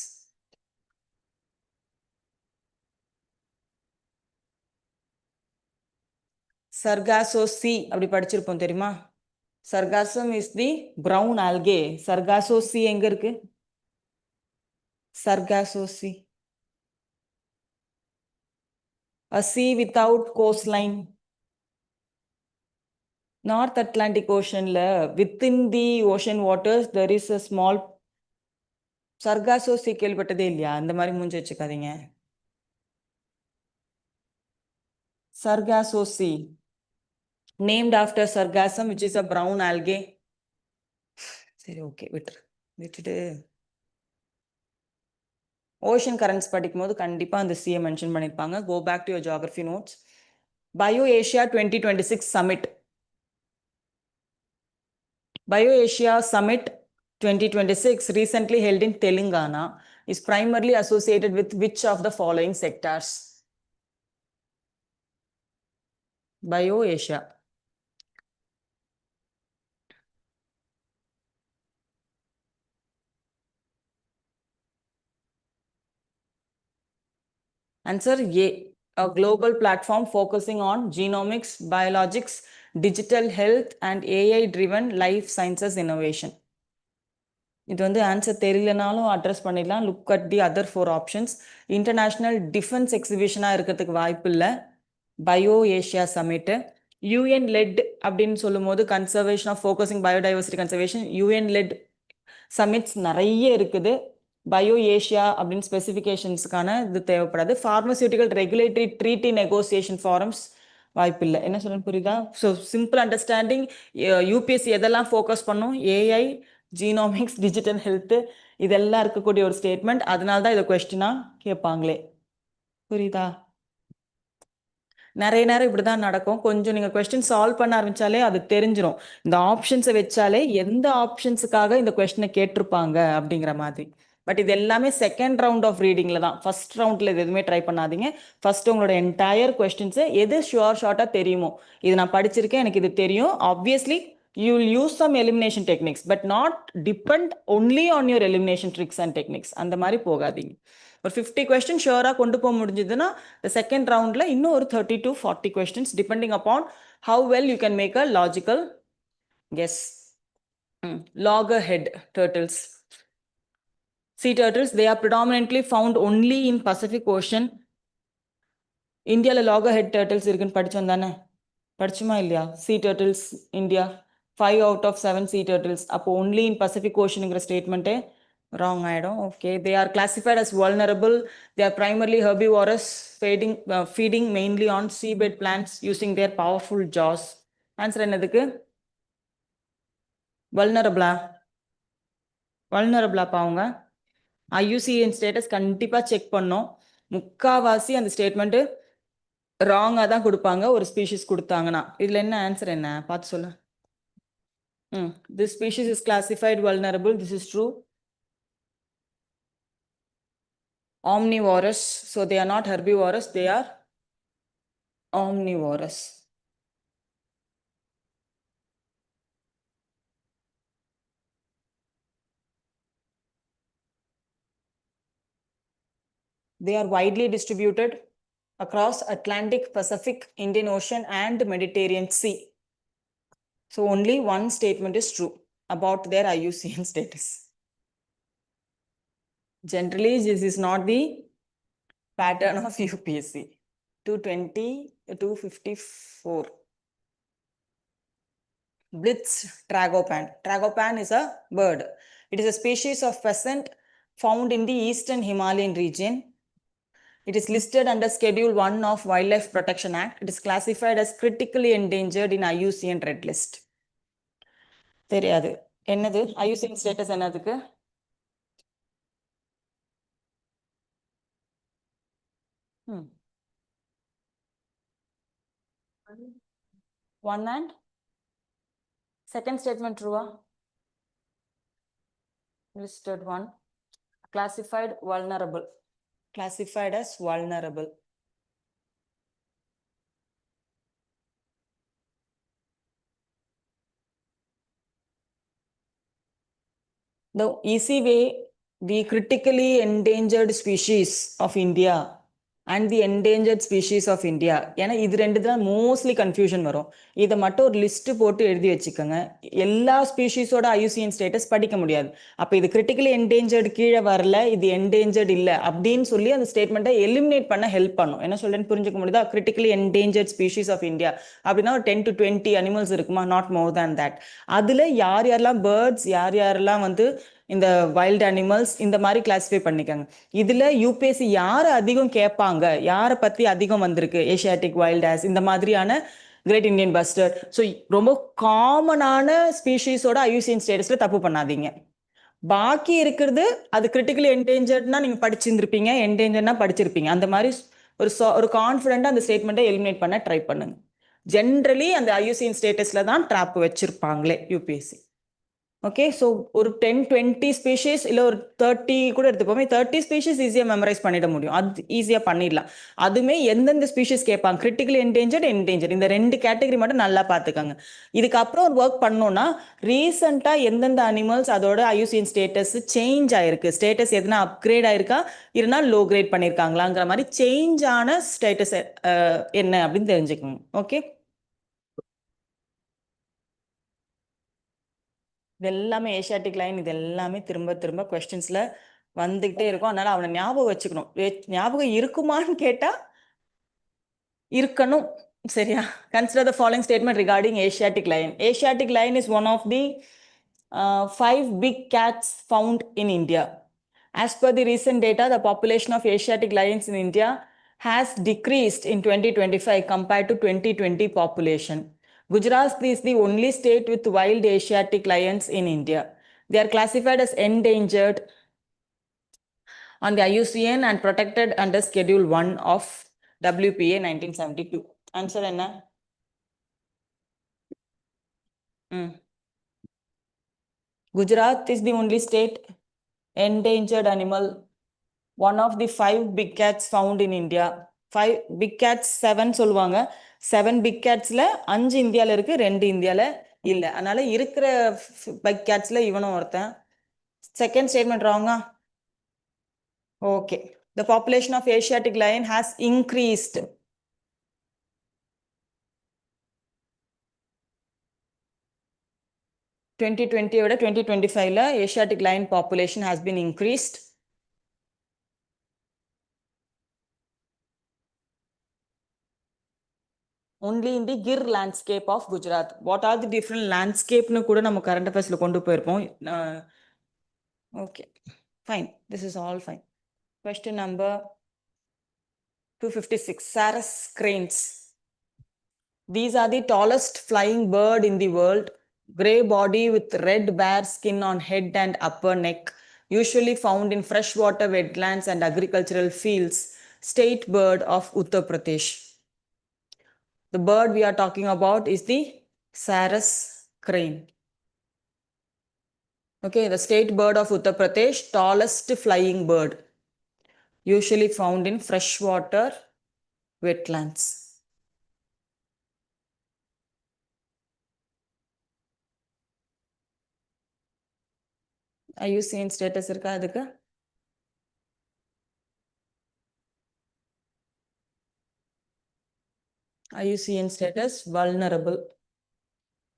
Sargasso sea அப்படி படிச்சிருப்போம் தெரியுமா? Sargassum is the brown algae. Sargasso sea எங்க இருக்கு? Sargasso sea. A sea without coastline. North Atlantic Ocean within the ocean waters there is a small Sargasso sea. கேள்விப்பட்டதே இல்லையா? அந்த மாதிரி மூஞ்சி வச்சுக்காதீங்க. Sargasso sea. Named after sargassum, which is a brown algae. சரி okay விட்டுட்டு ஓஷன் கரண்ட்ஸ் படிக்கும்போது கண்டிப்பாக அந்த சிஏ மென்ஷன் பண்ணியிருப்பாங்க. Go back to your geography notes. Bio Asia 2026 summit. Bio Asia summit 2026 recently held in Telangana is primarily associated with which of the following sectors? Bio Asia. Answer A. A global platform focusing on genomics, biologics, digital health and AI-driven life sciences innovation. இது வந்து answer தெரியலனாலும் address பண்ணிடலாம். Look at the other 4 options. International defence எக்ஸிபிஷனாக இருக்கிறதுக்கு வாய்ப்பு இல்லை. Bio Asia summit. UN led அப்படின்னு சொல்லும் போது conservation of focusing biodiversity conservation UN led summits நிறைய இருக்குது. பயோ ஏஷியா அப்படின்னு ஸ்பெசிஃபிகேஷன்ஸுக்கான இது தேவைப்படாது. Pharmaceutical regulatory treaty negotiation forums வாய்ப்பில்லை. என்ன சொல்லணும் புரியுதா? ஸோ சிம்பிள் அண்டர்ஸ்டாண்டிங் யூபிஎஸ்சி எதெல்லாம் ஃபோக்கஸ் பண்ணும்? ஏஐ, ஜீனோமிக்ஸ், டிஜிட்டல் ஹெல்த்து இதெல்லாம் இருக்கக்கூடிய ஒரு ஸ்டேட்மெண்ட். அதனால தான் இதை கொஸ்டினாக கேட்பாங்களே. புரியுதா? நிறைய நேரம் இப்படி தான் நடக்கும். கொஞ்சம் நீங்கள் கொஸ்டின் சால்வ் பண்ண ஆரம்பித்தாலே அது தெரிஞ்சிடும். இந்த ஆப்ஷன்ஸை வச்சாலே எந்த ஆப்ஷன்ஸுக்காக இந்த கொஸ்டினை கேட்டிருப்பாங்க அப்படிங்கிற மாதிரி. பட் இது எல்லாமே செகண்ட் ரவுண்ட் ஆஃப் ரீடிங்கில் தான். ஃபர்ஸ்ட் ரவுண்டில் இது எதுவுமே ட்ரை பண்ணாதீங்க. ஃபர்ஸ்ட் உங்களோட என்டையர் கொஸ்டின்ஸு எது ஷார்ட்டாக தெரியுமோ, இது நான் படிச்சிருக்கேன், எனக்கு இது தெரியும். Obviously you will use some elimination techniques but not depend only on your elimination tricks and techniques. அந்த மாதிரி போகாதீங்க. ஒரு 50 கொஸ்டின் ஷுவராக கொண்டு போக முடிஞ்சதுன்னா the செகண்ட் ரவுண்டில் இன்னும் ஒரு 30 to 40 questions depending upon how well you can make a logical guess. Loggerhead turtles. Sea turtles, they are predominantly found only in Pacific Ocean. இந்தியாவில் loggerhead turtles இருக்குன்னு படித்தோம் தானே? படிச்சுமா இல்லையா? Sea turtles, India. 5 out of 7 sea turtles. அப்போ only in Pacific Oceanங்கிற ஸ்டேட்மெண்ட்டே wrong ஆகிடும். Okay, they are classified as vulnerable. They are primarily herbivorous, feeding mainly on seabed plants using their powerful jaws. Answer என்னதுக்கு? வல்னரபிளா பாவுங்க. IUCN status கண்டிப்பாக check பண்ணோம். முக்காவாசி அந்த statement ராங்காக தான் கொடுப்பாங்க ஒரு ஸ்பீஷிஸ் கொடுத்தாங்கன்னா. இதில் என்ன ஆன்சர் என்ன பார்த்து சொல்லு. This species is classified vulnerable. This is true. Omnivorous. So they are not herbivorous. They are omnivorous. They are widely distributed across Atlantic, Pacific, Indian Ocean and Mediterranean Sea. So only one statement is true about their IUCN status. Generally, this is not the pattern of UPSC. 220, 254. Blitz tragopan. Tragopan is a bird. It is a species of pheasant found in the eastern Himalayan region. It is listed under Schedule 1 of Wildlife Protection Act. It is classified as critically endangered in IUCN Red List. தெரியாது. என்னது IUCN status என்னதுக்கு? One and second statement true. Listed one. Classified vulnerable. Classified as vulnerable. The easy way, the critically endangered species of India and the endangered species of India. ஏன்னா இது ரெண்டு தான் mostly confusion வரும். இதை மட்டும் ஒரு list போட்டு எழுதி வச்சுக்கோங்க. எல்லா ஸ்பீஷீஸோட ஐயூசிஎன் ஸ்டேட்டஸ் படிக்க முடியாது. அப்போ இது கிரிட்டிக்கலி என்டேஞ்சர்டு கீழே வரல, இது என்டேஞ்சர்டு இல்லை அப்படின்னு சொல்லி அந்த ஸ்டேட்மெண்ட்டை எலிமினேட் பண்ண ஹெல்ப் பண்ணும். என்ன சொல்றேன்னு புரிஞ்சுக்க முடியுதா? Critically endangered species of India அப்படின்னா ஒரு 10 to 20 அனிமல்ஸ் இருக்குமா? Not more than that. அதில் யார் யாரெல்லாம் பேர்ட்ஸ், யார் யாரெல்லாம் வந்து இந்த வைல்ட் அனிமல்ஸ் இந்த மாதிரி கிளாஸிஃபை பண்ணிக்கோங்க. இதில் யூபிஎஸ்சி யாரை அதிகம் கேட்பாங்க, யாரை பற்றி அதிகம் வந்திருக்கு, ஏஷியாட்டிக் வைல்ட் ஆஸ் இந்த மாதிரியான கிரேட் இந்தியன் பஸ்டர்ட். ஸோ ரொம்ப காமனான ஸ்பீஷீஸோட ஐயூசிஎன் ஸ்டேட்டஸில் தப்பு பண்ணாதீங்க. பாக்கி இருக்கிறது அது கிரிட்டிக்கலி என்டேஞ்சர்ட்னா நீங்கள் படிச்சிருந்துருப்பீங்க, என்டேஞ்சர்னா படிச்சிருப்பீங்க. அந்த மாதிரி ஒரு கான்ஃபிடென்ட்டாக அந்த ஸ்டேட்மெண்ட்டை எலிமினேட் பண்ண ட்ரை பண்ணுங்க. ஜென்ரலி அந்த ஐயூசிஎன் ஸ்டேட்டஸில் தான் ட்ராப் வச்சிருப்பாங்களே யூபிஎஸ்சி. ஓகே, ஸோ ஒரு 10-20 ஸ்பீஷீஸ் இல்லை ஒரு 30 கூட எடுத்துப்போமே, 30 ஸ்பீஷீஸ் ஈஸியாக மெமரைஸ் பண்ணிட முடியும். அது ஈஸியாக பண்ணிடலாம். அதுவுமே எந்தெந்த ஸ்பீஷீஸ் கேட்பாங்க, கிரிட்டிக்கலி என்டேஞ்சர்ட் இந்த 2 கேட்டகரி மட்டும் நல்லா பார்த்துக்கோங்க. இதுக்கப்புறம் ஒரு ஒர்க் பண்ணோன்னா ரீசெண்டாக எந்தெந்த அனிமல்ஸ் அதோட ஐயூசிஎன் ஸ்டேட்டஸ் சேஞ்ச் ஆயிருக்கு, ஸ்டேட்டஸ் எதுனா அப்கிரேட் ஆயிருக்கா, இல்லைனா லோ கிரேட் பண்ணியிருக்காங்களாங்கிற மாதிரி சேஞ்ச் ஆன ஸ்டேட்டஸ் என்ன அப்படின்னு தெரிஞ்சுக்கோங்க. ஓகே, இது எல்லாமே ஏஷியாட்டிக் லைன், இது எல்லாமே திரும்ப திரும்ப கொஸ்டின்ஸில் வந்துக்கிட்டே இருக்கும். அதனால் அவனை ஞாபகம் வச்சுக்கணும். ஞாபகம் இருக்குமான்னு கேட்டால் இருக்கணும். சரியா? Consider the following statement regarding Asiatic lion. Asiatic lion is one of the 5 big cats found in India. As per the recent data, the population of Asiatic lions in India has decreased in 2025 compared to 2020 population. Gujarat is the only state with wild Asiatic lions in India. They are classified as endangered on the IUCN and protected under Schedule 1 of WPA 1972. Answer enna? Gujarat is the only state endangered animal, one of the 5 big cats found in India. 5 big cats, 7 சொல்லுவாங்க. 7 big catsல 5 இந்தியாவில் இருக்கு, 2 இந்தியாவில் இல்லை. அதனால இருக்கிற big catsல இவனும் ஒருத்தன். செகண்ட் ஸ்டேட்மெண்ட் ராங்கா? Okay, the population of Asiatic lion has increased. Twenty 2025ல Asiatic lion population has been increased. Only in the Gir landscape of Gujarat. What are the different landscape nu kuda நம்ம current affairsல கொண்டு போயிருப்போம். Okay, fine. This is all fine. Question number 256. Sarus cranes. These are the tallest flying bird in the world. Gray body with red bare skin on head and upper neck. Usually found in freshwater wetlands and agricultural fields. State bird of Uttar Pradesh. The bird we are talking about is the Sarus crane. Okay, the state bird of Uttar Pradesh, tallest flying bird, usually found in freshwater wetlands. IUCN status இருக்கா அதுக்கு? IUCN status vulnerable.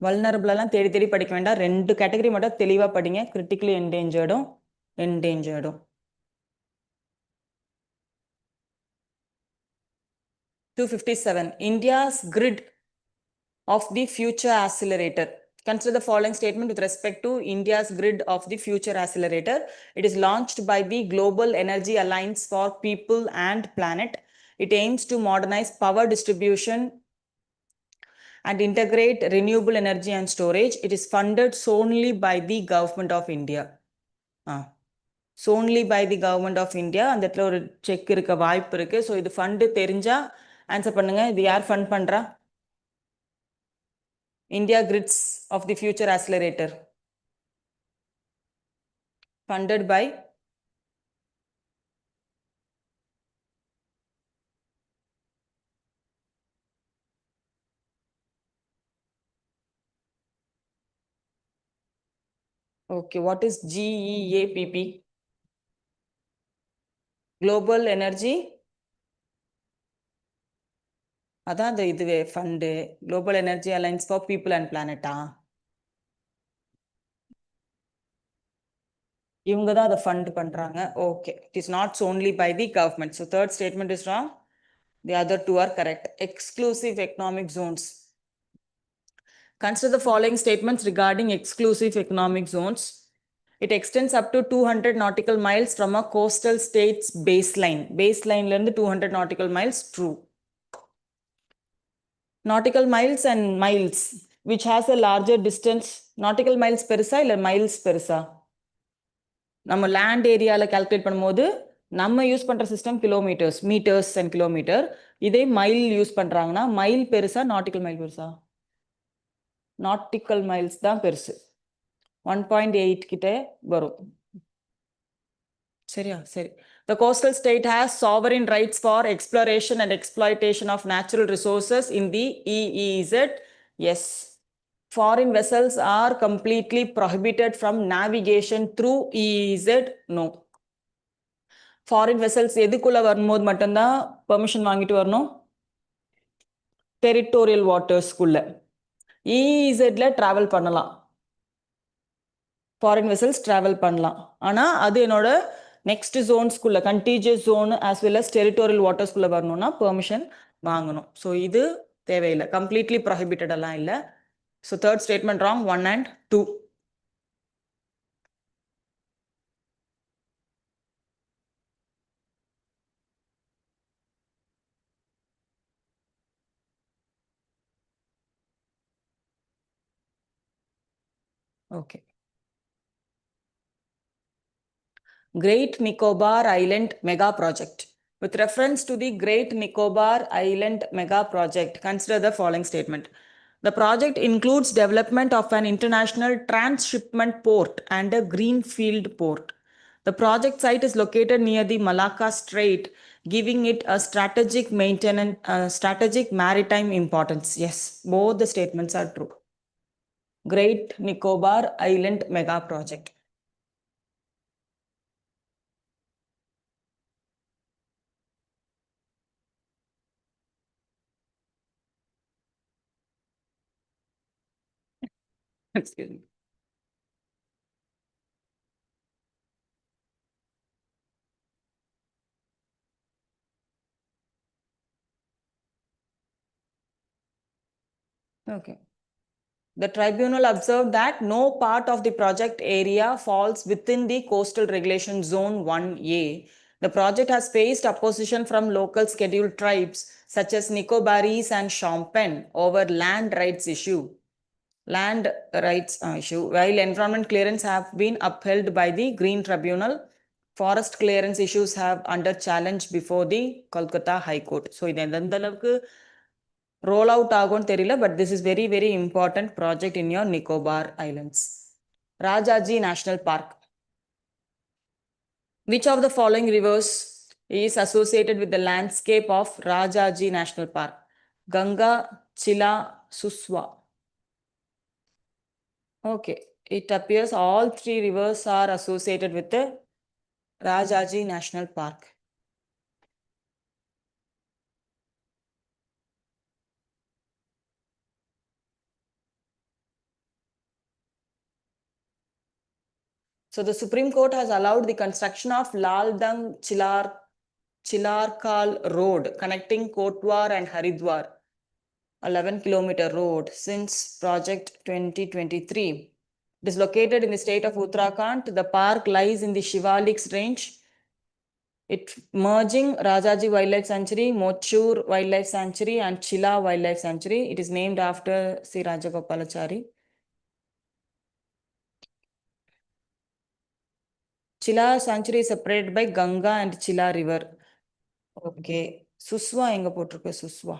vulnerable எல்லாம் தேடி தேடி படிக்க வேண்டாம். 2 category மட்டும் தெளிவா படிங்க. critically endangeredம் endangeredம். 257. India's grid of the future accelerator. Consider the following statement with respect to India's grid of the future accelerator. It is launched by the Global Energy Alliance for People and Planet. It aims to modernize power distribution and integrate renewable energy and storage. It is funded solely by the government of India. solely by the government of India. அந்த இடத்துல ஒரு check இருக்க வாய்ப்பு இருக்கு. So இது fund தெரிஞ்சா answer பண்ணுங்க. இது யார் ஃபண்ட் பண்றா? India Grids of the Future Accelerator. Funded by okay, what is GEAPP? Global Energy. அதான் அந்த இதுவே fund Global Energy Alliance for People and Planet. இவங்க தான் அதை ஃபண்ட் பண்றாங்க. Okay, it is not only by the government. So third statement is wrong. The other two are correct. Exclusive economic zones. Consider the following statements regarding exclusive economic zones. It extends up to 200 nautical miles from a coastal state's baseline. Baseline ல இருந்து 200 nautical miles. True. nautical miles and miles, which has a larger distance. Nautical miles பெருசா இல்ல miles பெருசா? நம்ம land ஏரியாவில் calculate பண்ணும்போது நம்ம use பண்ணுற system kilometres, metres and kilometre. இதே மைல் யூஸ் பண்ணுறாங்கன்னா மைல் பெருசா நாட்டிக்கல் மைல் பெருசா? நாட்டிக்கல் மைல்ஸ் தான் பெருசு. 1.8 கிட்ட வரும். சரியா? சரி. The coastal state has sovereign rights for exploration and exploitation of natural resources in the EEZ. Yes. Foreign vessels are completely prohibited from navigation through EEZ. No. Foreign vessels எதுக்குள்ள வரும்போது மட்டும்தான் permission வாங்கிட்டு வரணும்? டெரிட்டோரியல் வாட்டர்ஸ்குள்ள. இஇசட்ல travel பண்ணலாம், foreign vessels travel பண்ணலாம். ஆனால் அது என்னோட நெக்ஸ்ட் ஜோன்ஸ்குள்ள, contiguous zone as well as territorial வாட்டர்ஸ்குள்ள வரணும்னா பெர்மிஷன் வாங்கணும். ஸோ இது தேவையில்லை, கம்ப்ளீட்லி ப்ரொஹிபிட்டட் எல்லாம் இல்லை. So third statement wrong, 1 and 2. Okay. Great Nicobar Island Mega Project. With reference to the Great Nicobar Island Mega Project, consider the following statement. The project includes development of an international transshipment port and a greenfield port. The project site is located near the Malacca Strait, giving it a strategic maritime importance. Yes, both the statements are true. Great Nicobar Island Mega Project. Excuse me. Okay. The tribunal observed that no part of the project area falls within the Coastal Regulation Zone 1A. The project has faced opposition from local scheduled tribes such as Nicobarese and Shompen over land rights issue. While environment clearance have been upheld by the Green Tribunal, forest clearance issues have under challenge before the Kolkata High Court. So, this roll out ஆகும்னு தெரியல, but this is very very important project in your Nicobar Islands. Rajaji National Park. Which of the following rivers is associated with the landscape of Rajaji National Park? Ganga, Chila, Suswa. Okay, it appears all three rivers are associated with the Rajaji National Park. So the Supreme Court has allowed the construction of Laldang Chilarkal Road connecting Kotwar and Haridwar, 11-kilometer road, since project 2023. It is located in the state of Uttarakhand. The park lies in the Shivaliks range. It merging Rajaji Wildlife Sanctuary, Mochur Wildlife Sanctuary and Chila Wildlife Sanctuary. It is named after Sri Rajagopalachari. Chila Sanctuary is separated by Ganga and Chila River. Okay. Suswa enga potrukku Suswa.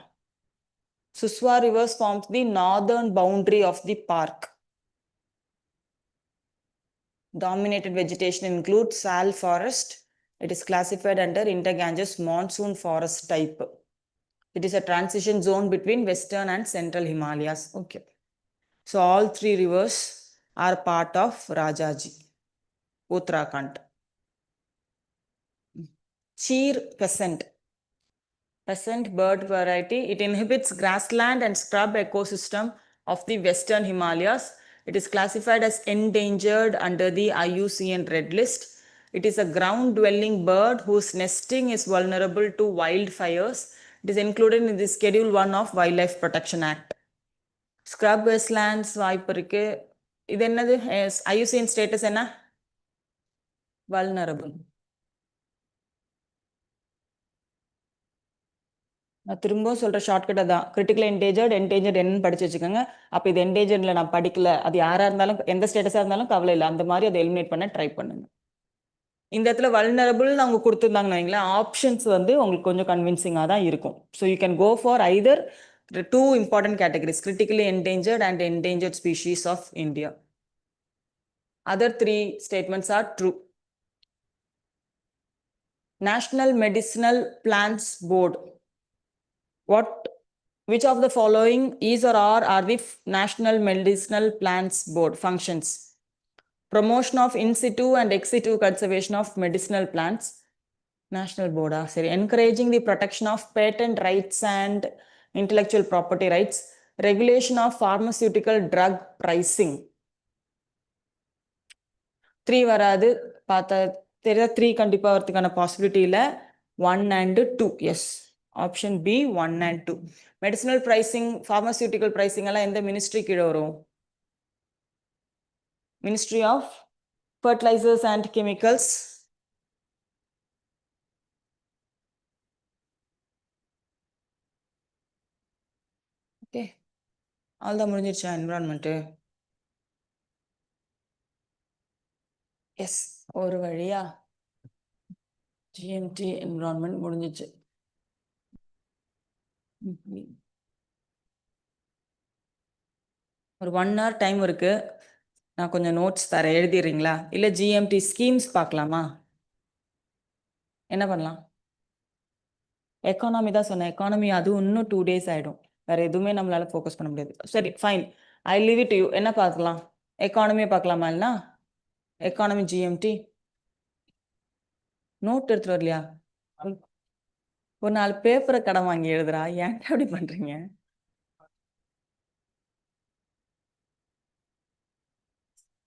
Suswa River forms the northern boundary of the park. Dominated vegetation includes sal forest. It is classified under Inter-Ganges monsoon forest type. It is a transition zone between western and central Himalayas. Okay. So all three rivers are part of Rajaji, Uttarakhand. Cheer pheasant. Pheasant bird variety. It inhabits grassland and scrub ecosystem of the western Himalayas. It is classified as endangered under the IUCN Red List. It is a ground-dwelling bird whose nesting is vulnerable to wildfires. It is included in the Schedule 1 of Wildlife Protection Act. Scrub wastelands வாய்ப்பு இருக்கு. இது என்னது? IUCN status என்ன? Vulnerable. நான் திரும்ப சொல்கிற shortcut தான். Critical என்டேஜர்ட் என்னன்னு படிச்சு வச்சுக்கோங்க. அப்போ இது என்டேஜர்டில் நான் படிக்கல, அது யாராக இருந்தாலும் எந்த ஸ்டேட்டஸாக இருந்தாலும் கவலை இல்லை, அந்த மாதிரி அதை எலிமினேட் பண்ண ட்ரை பண்ணுங்க. இந்த இடத்துல வல்னரபிள் அவங்க கொடுத்துருந்தாங்கன்னு வைங்களேன், ஆப்ஷன்ஸ் வந்து உங்களுக்கு கொஞ்சம் கன்வின்சிங்காக தான் இருக்கும். So you can go for either two important categories, critically endangered and endangered species of India. Other three statements are true. National Medicinal Plants Board. Which of the following is or are the National Medicinal Plants Board functions? Promotion of in situ and ex situ conservation of medicinal plants. National Board, sorry. Encouraging the protection of patent rights and intellectual property rights. Regulation of pharmaceutical drug pricing. 3 வராது பார்த்தா தெரியல. 3 கண்டிப்பாக வரதுக்கான possibility இல்லை. 1 and 2, yes, option B 1 and 2. Medicinal pricing, pharmaceutical pricing எல்லாம் எந்த ministry கீழே வரும்? Ministry of fertilizers and chemicals. Okay, அவ்வளோதான், முடிஞ்சிருச்சா என்விரான்மெண்ட்டு? எஸ், ஒரு வழியா ஜிஎம்டி என்விரான்மெண்ட் முடிஞ்சிச்சு. ஒரு 1 hour டைம் இருக்கு. நான் கொஞ்சம் நோட்ஸ் தரேன், எழுதிடுறீங்களா? இல்லை ஜிஎம்டி ஸ்கீம்ஸ் பார்க்கலாமா? என்ன பண்ணலாம்? எக்கானமி தான் சொன்னேன். எக்கானமி அது இன்னும் 2 days ஆகிடும். வேறு எதுவுமே நம்மளால ஃபோக்கஸ் பண்ண முடியாது. சரி, fine, I leave it you. என்ன பார்க்கலாம்? எக்கானமியை பார்க்கலாமா? இல்லைனா எக்கானமி ஜிஎம்டி நோட் எடுத்துகிட்டு வரலையா? ஒரு 4 பேப்பரை கடன் வாங்கி எழுதுறா, ஏன் அப்படி பண்ணுறீங்க?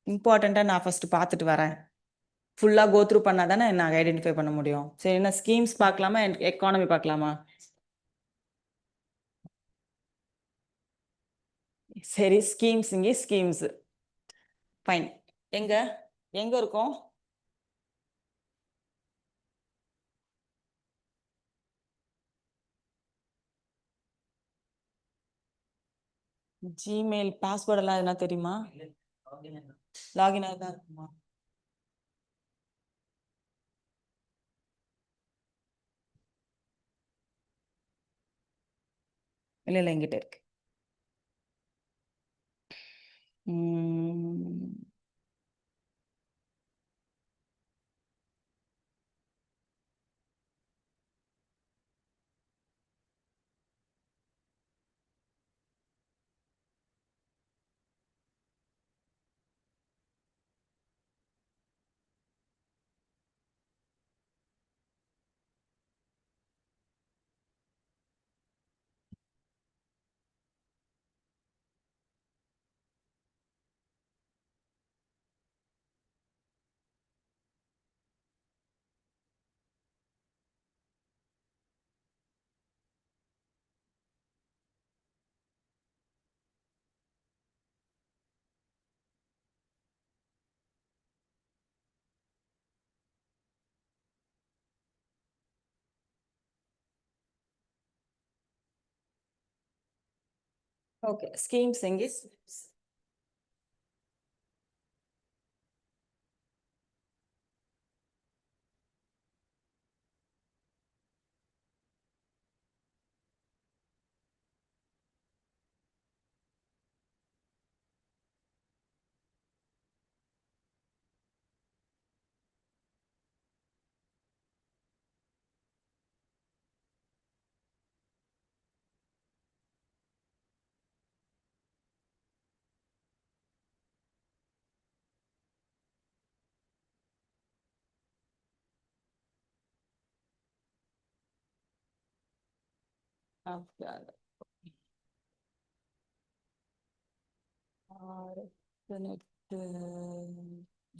இம்பார்ட்டண்ட்டாக நான் ஃபஸ்ட்டு பார்த்துட்டு வரேன். ஃபுல்லாக கோத்ரூ பண்ணால் தானே நான் ஐடென்டிஃபை பண்ண முடியும். சரி, என்ன ஸ்கீம்ஸ் பார்க்கலாமா, எக்கானமி பார்க்கலாமா? சரி, ஸ்கீம்ஸ், இங்கே ஸ்கீம்ஸு. ஃபைன், எங்கே எங்கே இருக்கும்? ஜிமெயில் பாஸ்வேர்ட் எல்லாம் என்ன தெரியுமா? லாகின் தான் இருக்குமா? இல்லை இல்லை, எங்கிட்ட இருக்கு. ஓகே, ஸ்கீம்ஸ் எங்கே?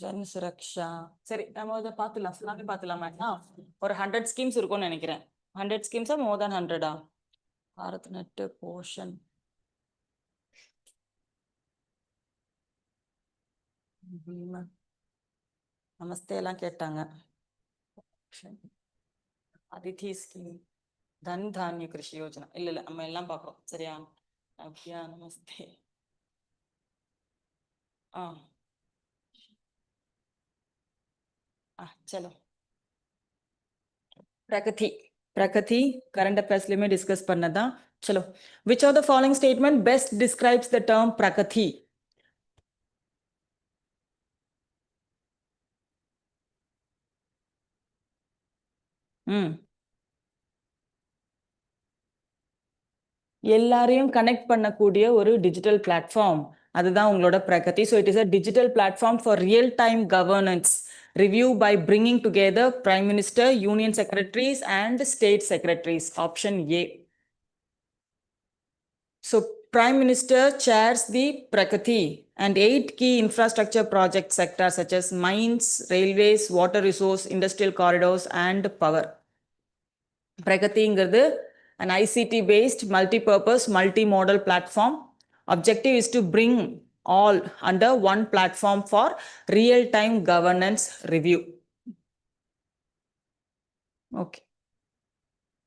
ஜன் சுரக்ஷா. சரி, நம்ம இதை பார்த்துலாம், ஃபுல்லாகவே பார்த்துலாமா? ஒரு 100 ஸ்கீம்ஸ் இருக்கும்னு நினைக்கிறேன். 100 ஸ்கீம்ஸா, மோர் தேன் 100ஆ? பாரத் நெட், போஷன், நமஸ்தே எல்லாம் கேட்டாங்க. அதித்தி ஸ்கீம், தன் தானிய கிருஷி யோஜனா இல்ல நம்ம எல்லாம் பார்க்குறோம் சரியா. அப்யா நமஸ்தே. चलो प्रगति प्रगति करंट अफेयर्स में डिस्कस பண்ணதா. चलो which of the following statement best describes the term प्रगति? எல்லாரையும் கனெக்ட் பண்ணக்கூடிய ஒரு டிஜிட்டல் பிளாட்ஃபார்ம், அதுதான் உங்களோட Pragati. So it is a digital platform for real time governance review by bringing together prime minister, union secretaries and state secretaries. Option A. So Prime Minister chairs the Prakati and 8 key infrastructure project sectors such as mines, railways, water resource, industrial corridors and power. Prakatiங்கிறது an ICT based multi-purpose multi-modal platform. Objective is to bring all under one platform for real-time governance review. Okay.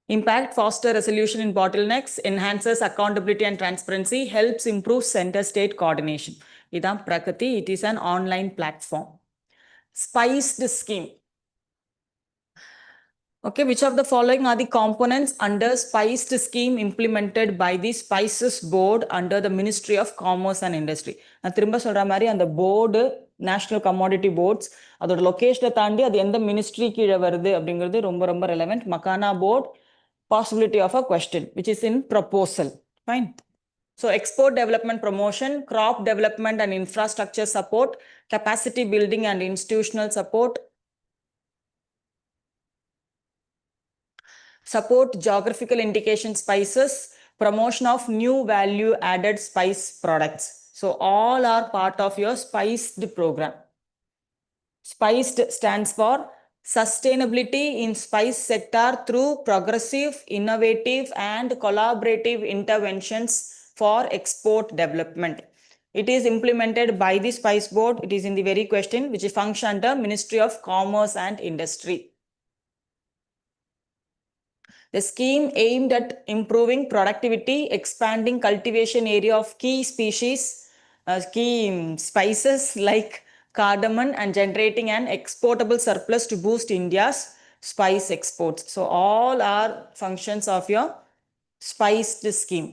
Impact, foster resolution in bottlenecks, enhances accountability and transparency, helps improve center-state coordination. Idam Prakati, it is an online platform. Spiced scheme. Okay, which of the following are the components under spiced scheme implemented by the Spices Board under the Ministry of Commerce and Industry? நான் திரும்ப சொல்ற மாதிரி அந்த board national commodity ports அதோட லொகேஷனை தாண்டி அது எந்த ministry கீழே வருது அப்படிங்கிறது ரொம்ப ரொம்ப relevant. Makhana board, possibility of a question which is in proposal. Fine. So export development promotion, crop development and infrastructure support, capacity building and institutional support, support geographical indication spices, promotion of new value added spice products. So all are part of your spiced program. Spiced stands for sustainability in spice sector through progressive, innovative and collaborative interventions for export development. It is implemented by the Spice Board. It is in the very question which is function under Ministry of Commerce and Industry. The scheme aimed at improving productivity, expanding cultivation area of key species, key spices like cardamom and generating an exportable surplus to boost India's spice exports. So all are functions of your spiced scheme.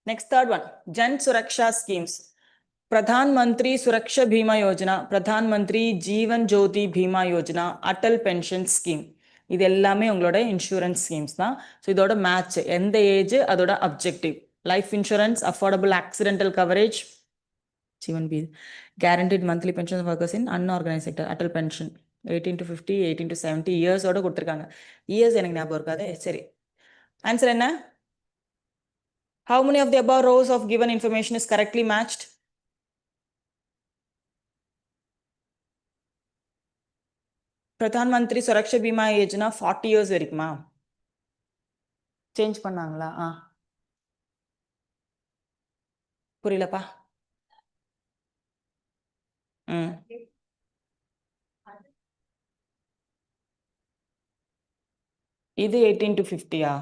Next, third one, Jan Suraksha schemes. Pradhan Mantri Suraksha Bhima Yojana, Pradhan Mantri Jeevan Jyoti Bhima Yojana, Atal Pension Scheme. இது எல்லாமே உங்களோட insurance schemes தான். ஸோ இதோட match எந்த age, அதோட objective. Life insurance, affordable accidental coverage, Jeevan பி guaranteed monthly pension workers in unorganised sector, Atal pension 18 to 50, 18 to 70 இயர்ஸோட கொடுத்துருக்காங்க. இயர்ஸ் எனக்கு ஞாபகம் இருக்காது. சரி, ஆன்சர் என்ன? How many of the above rows of given information is correctly matched? Pradhan Mantri Suraksha Bima ஏஜ்னா 40 years வரைக்குமா? Change பண்ணாங்களா? புரியலப்பா. இது 18 to 50யா?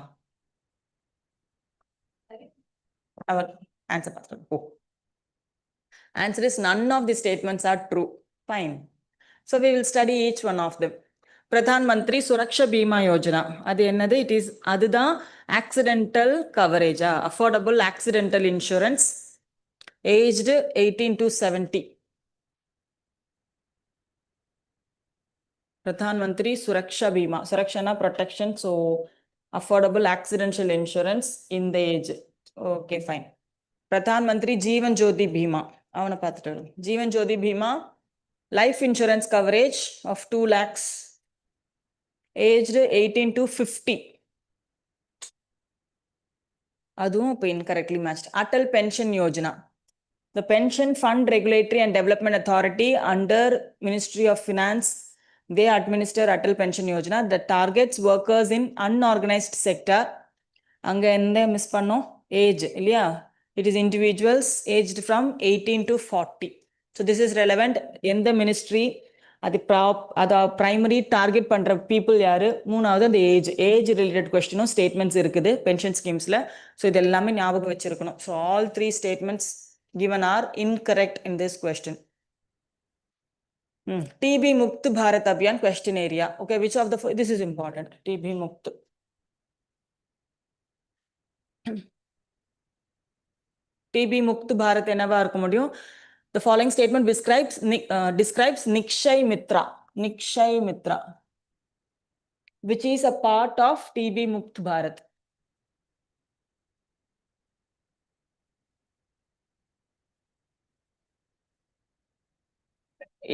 அவர் ஆன்சர் பார்த்துக்கோ. Answer is none of the statements are true. Fine. So we will study each one of them. Pradhan Mantri Suraksha Bima Yojana. அது என்னது? It is அதுதான் accidental coverage, affordable accidental insurance, aged 18 to 70. Pradhan Mantri Suraksha Bima. Surakshana protection, so affordable accidental insurance in the age. Okay, fine. Pradhan Mantri Jeevan Jyoti Bima. அவனை பார்த்துட்டு Jeevan Jyoti Bima life insurance coverage of 2 lakhs, aged 18 to 50. அதுவும் இப்போ incorrectly matched. Atal pension Yojana, the pension fund regulatory and development authority under Ministry of Finance, they administer Atal Pension Yojana that targets workers in unorganized sector. அங்க என்ன miss பண்ணோம்? Age இல்லையா? It is individuals aged from 18 to 40. So this is relevant in the ministry. அது primary target பண்ற people யாரு, மூணாவது அந்த age related கொஸ்டினும் statements இருக்குது பென்ஷன் ஸ்கீம்ஸ்ல. ஸோ இது எல்லாமே ஞாபகம் வச்சிருக்கணும். So all 3 statements given are incorrect in this question. TB Mukt Bharat Abhiyan question area. Okay, which of the this is important. TB Mukt. TB Mukt Bharat என்னவா இருக்க முடியும்? The following statement describes Nikshay Mitra. Nikshay Mitra, which is a part of TB Mukt Bharat.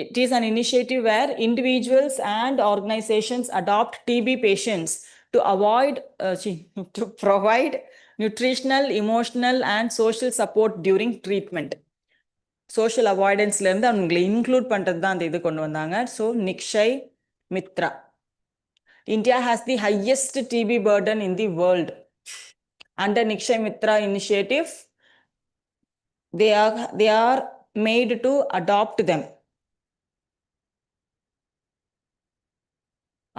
It is an initiative where individuals and organizations adopt TB patients to to provide nutritional, emotional, and social support during treatment. Social avoidanceல இருந்து அவங்களை include பண்றது தான் அந்த இது கொண்டு வந்தாங்க. So Nikshay Mitra. India has the highest TB burden in the world. Under Nikshay Mitra initiative, they are made to adopt them.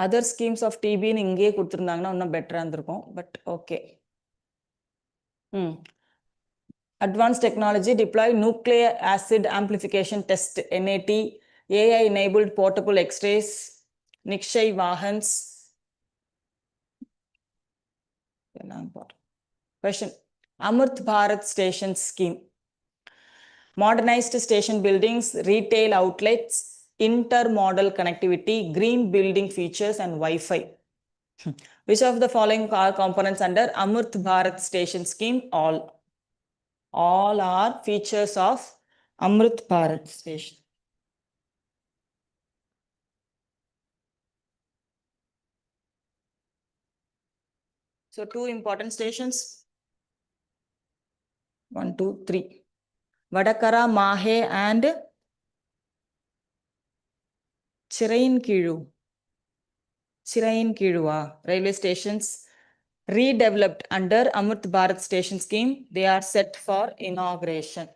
Other schemes of TB இங்கே கொடுத்துருந்தாங்கன்னா இன்னும் பெட்டரா இருந்திருக்கும். But okay. Advanced technology deploy nucleic acid amplification test NAT, AI enabled portable X-rays, Nikshay Vahans. Question. Amrit Bharat Station Scheme. Modernized station buildings, retail outlets, intermodal connectivity, green building features, and Wi-Fi. Which of the following are components under Amrit Bharat Station Scheme? All are features of Amrit Bharat Station. So 2 important stations. 1, 2, 3. Vadakara, Mahe, and Chirainkiru. Railway stations redeveloped under Amrit Bharat Station Scheme. They are set for inauguration.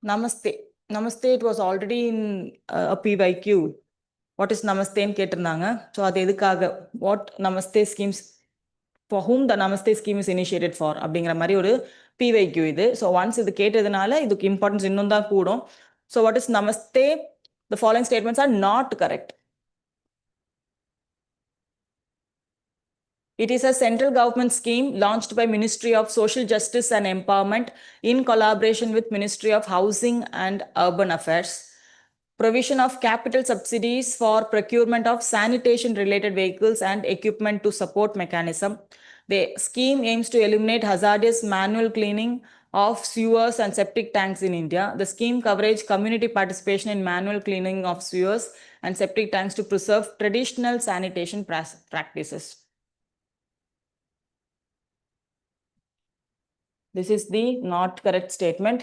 Namaste. Namaste, it was already in a PYQ. What is Namaste ன்னு கேட்டிருந்தாங்க. So அது எதுக்காக, what Namaste schemes, for whom the Namaste scheme is initiated for அப்படிங்கிற மாதிரி ஒரு PYQ இது. So once இது கேட்டதுனால இதுக்கு இம்பார்ட்டன்ஸ் இன்னும் தான் கூடும். So what is Namaste? The following statements are not correct. It is a central government scheme launched by Ministry of Social Justice and Empowerment in collaboration with Ministry of Housing and Urban Affairs. Provision of capital subsidies for procurement of sanitation related vehicles and equipment to support mechanism. The scheme aims to eliminate hazardous manual cleaning of sewers and septic tanks in India. The scheme coverage community participation in manual cleaning of sewers and septic tanks to preserve traditional sanitation practices. This is the not correct statement.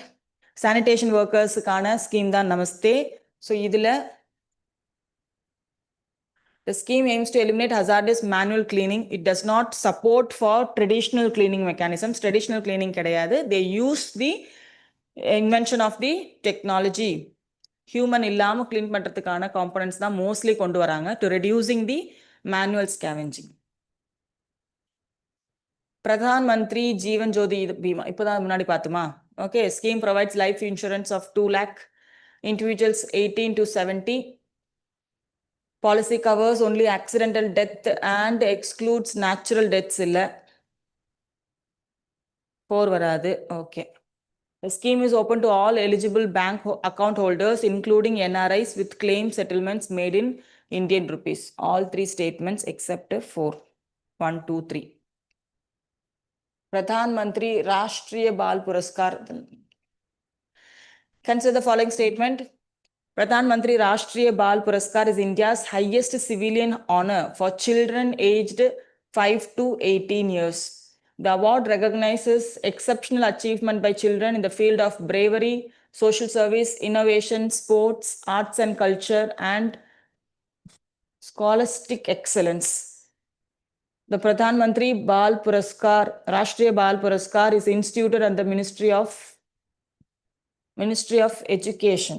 Sanitation workers கான scheme தான் நமஸ்தே. So இதுல the scheme aims to eliminate hazardous manual cleaning. It does not support for traditional cleaning mechanisms. Traditional cleaning கிடையாது. They use the invention of the technology. Human இல்லாம clean பண்றதுக்கான components தான் mostly கொண்டு வராங்க to reducing the manual scavenging. Pradhan Mantri Jeevan Jyoti Bima. இப்போதான் முன்னாடி பார்த்துமா? Okay, scheme provides life insurance of 2 lakh individuals 18 to 70. Policy covers only accidental death and excludes natural deaths இல்ல. 4 வராது. Okay. The scheme is open to all eligible bank account holders, including NRIs with claim settlements made in Indian rupees. All 3 statements except 4. 1, 2, 3. Pradhan Mantri Rashtriya Bal Puraskar. Consider the following statement. Pradhan Mantri Rashtriya Bal Puraskar is India's highest civilian honor for children aged 5 to 18 years. The award recognizes exceptional achievement by children in the field of bravery, social service, innovation, sports, arts and culture, and scholastic excellence. The Pradhan Mantri Bal Puraskar, Rashtriya Bal Puraskar is instituted under the Ministry of Education.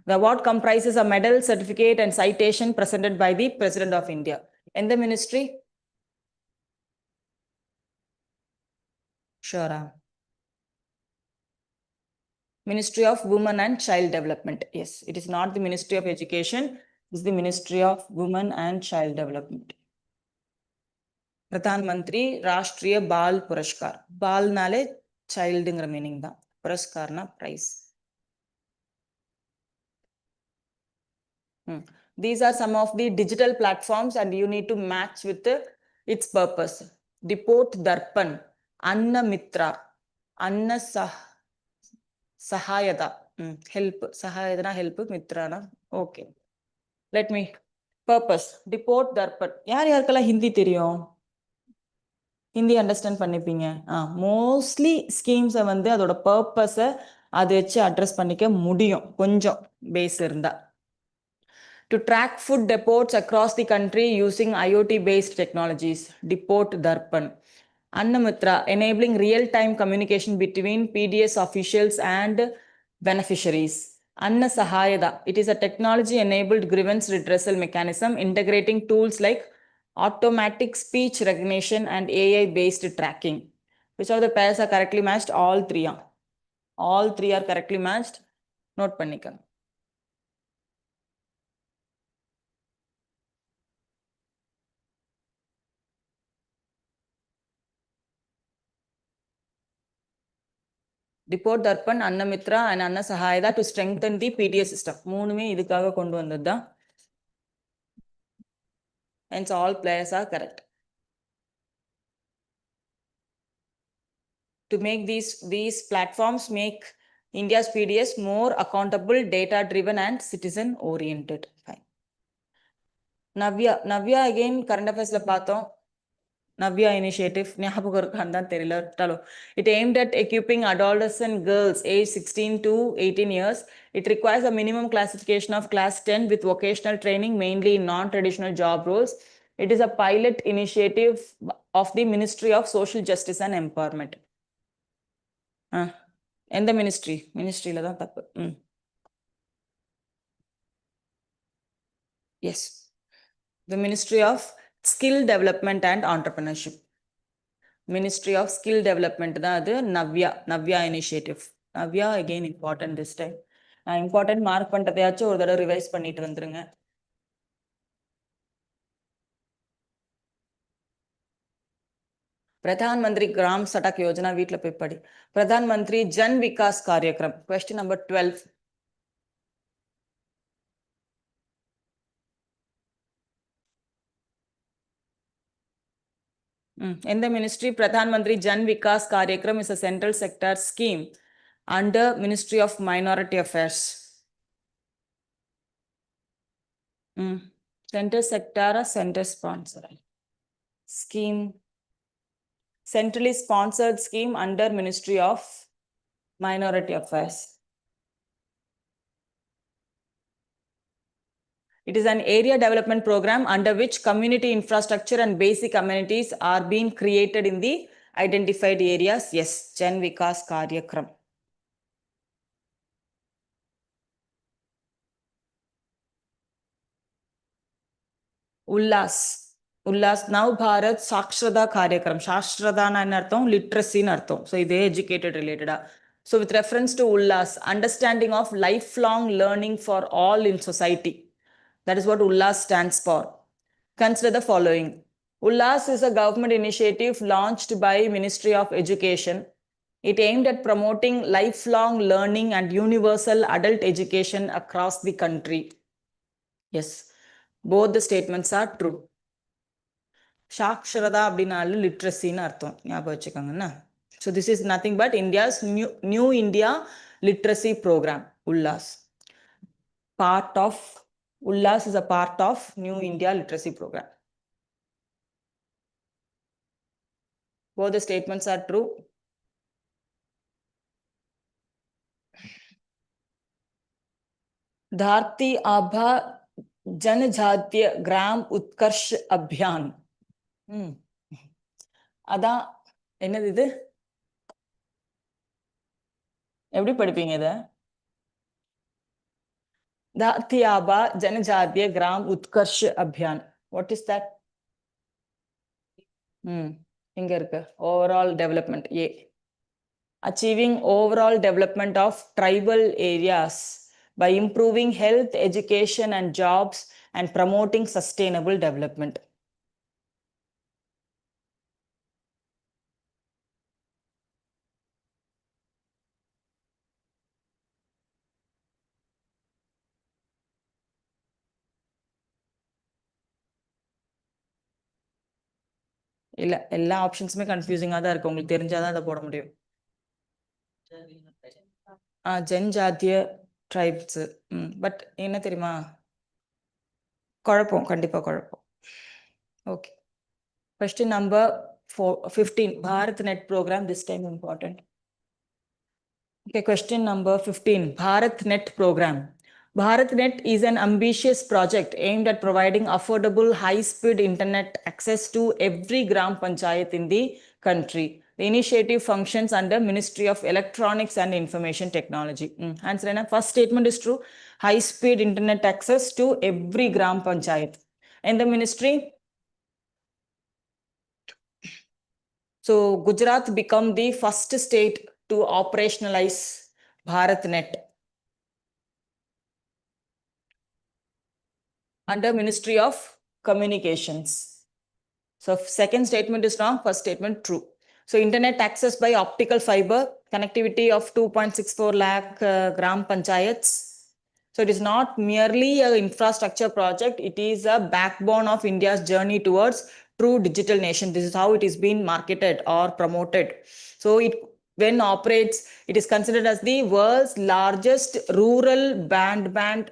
The award comprises a medal, certificate, and citation presented by the President of India. In the ministry? Sure. Ministry of Women and Child Development. Yes, it is not the Ministry of Education. It is the Ministry of Women and Child Development. Pradhan Mantri Rashtriya Bal Purashkar. Bal nale child meaning da. Purashkar na prize. These are some of the digital platforms and you need to match with its purpose. Depot Darpan, Anna Mitra, Anna Sahayata, help, Sahayata help, Mitra na. Okay. Let me, purpose, Depot Darpan. யார் யாருக்கெல்லாம் ஹிந்தி தெரியும்? Hindi understand பண்ணிப்பீங்க. Mostly ஸ்கீம்ஸை வந்து அதோட பர்பஸை அதை வச்சு address பண்ணிக்க முடியும் கொஞ்சம் பேஸ் இருந்தா. To track food depots across the country using IoT-based technologies, Depot Darpan. Annamitra, enabling real-time communication between PDS officials and beneficiaries. Anna Sahayada, it is a technology-enabled grievance redressal mechanism integrating tools like automatic speech recognition and AI-based tracking. Which of the pairs are correctly matched? All three. All three are correctly matched. Note pannikka. Depot Darpan, Annamitra and Anna Sahayada to strengthen the PDS system. மூணுமே இதுக்காக கொண்டு வந்ததுதான். Hence all players are correct. To make these platforms make India's PDS more accountable, data-driven and citizen-oriented. Fine. Navya again current affairs la பார்த்தோம். Navya initiative, ஞாபகம் இருக்கான்னு தான் தெரியல. It aimed at equipping adolescent girls aged 16 to 18 years. It requires a minimum classification of class 10 with vocational training, mainly in non-traditional job roles. It is a pilot initiative of the Ministry of Social Justice and Empowerment. எந்த மினிஸ்ட்ரியில தான் தப்பு. Yes. The Ministry of Skill Development and Entrepreneurship. Ministry of Skill Development தான் அது. Navya initiative. Navya again important this time. நான் important mark பண்றதையாச்சும் ஒரு தடவை revise பண்ணிட்டு வந்துருங்க. Pradhan Mantri Gram Sadak Yojana வீட்ல போய் படி. Pradhan Mantri Jan Vikas Karyakram. Question number 12. In the ministry, Pradhan Mantri Jan Vikas Karyakram is a central sector scheme under Ministry of Minority Affairs. Center sector or center sponsor scheme. Centrally sponsored scheme under Ministry of Minority Affairs. It is an area development program under which community infrastructure and basic amenities are being created in the identified areas. Yes, Jan Vikas Karyakram. Ullas Now Bharat Sakshrada Karyakram. Sakshrada na artham literacy na artham. So ide educated related. So with reference to Ullas, understanding of lifelong learning for all in society. That is what Ullas stands for. Consider the following. Ullas is a government initiative launched by Ministry of Education. It aimed at promoting lifelong learning and universal adult education across the country. Yes, both the statements are true. Shaksharada abdinalu literacy na artham. ஞாபகம் வச்சுக்கோங்கண்ணா. So this is nothing but India's new India literacy program, Ullas. Ullas is a part of New India literacy program. Both the statements are true. Dharti Abha Janajatiya Gram Utkarsh Abhiyan. அதான் என்னது இது? எப்படி படிப்பீங்க இத? Dhatiyaba Janajatiya Gram Utkarsh Abhiyan. What is that? இங்க இருக்கு overall development. Achieving overall development of tribal areas by improving health, education and jobs and promoting sustainable development. இல்ல எல்லா ஆப்ஷன்ஸுமே கன்ஃபியூசிங்கா தான் இருக்கு. உங்களுக்கு தெரிஞ்சாதான் அதை போட முடியும். ஜென்ஜாத்திய ட்ரைப்ஸ். பட் என்ன தெரியுமா, குழப்பம், கண்டிப்பா குழப்பம். Okay, question number 15. BharatNet program, this time important. Okay, question number 15. BharatNet program. BharatNet is an ambitious project aimed at providing affordable, high-speed internet access to every gram panchayat in the country. The initiative functions under Ministry of Electronics and Information Technology. Answer ena? First statement is true. High-speed internet access to every gram panchayat. And the ministry? So Gujarat become the first state to operationalize BharatNet under Ministry of Communications. So second statement is wrong, first statement true. So internet access by optical fiber, connectivity of 2.64 lakh gram panchayats. So it is not merely an infrastructure project, it is a backbone of India's journey towards true digital nation. This is how it is being marketed or promoted. So it, when operates, it is considered as the world's largest rural broadband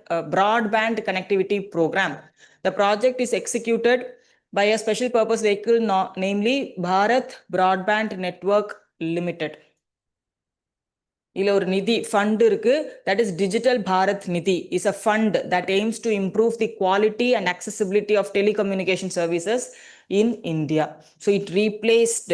connectivity program. The project is executed by a special purpose vehicle, namely Bharat Broadband Network Limited. ஒரு நிதி fund இருக்கு, that is Digital Bharat Nidhi is a fund that aims to improve the quality and accessibility of telecommunication services in India. So it replaced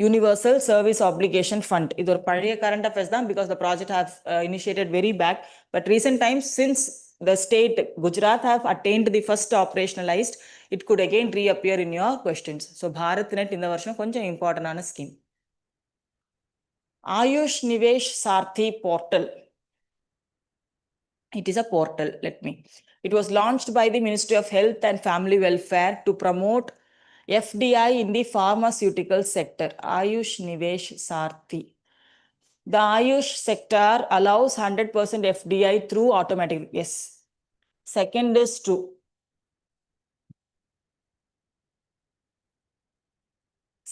Universal Service Obligation Fund. இது ஒரு பழைய current affairs தான், because the project have initiated very back, but recent times since the state Gujarat have attained the first operationalized, it could again reappear in your questions. So BharatNet இந்த வருஷம் கொஞ்சம் இம்பார்ட்டன்டான scheme. Ayush Nivesh Sarthi portal. It is a portal, let me. It was launched by the Ministry of Health and Family Welfare to promote FDI in the pharmaceutical sector. Ayush Nivesh Sarthi. The Ayush sector allows 100% FDI through automatic. Yes. Second is true.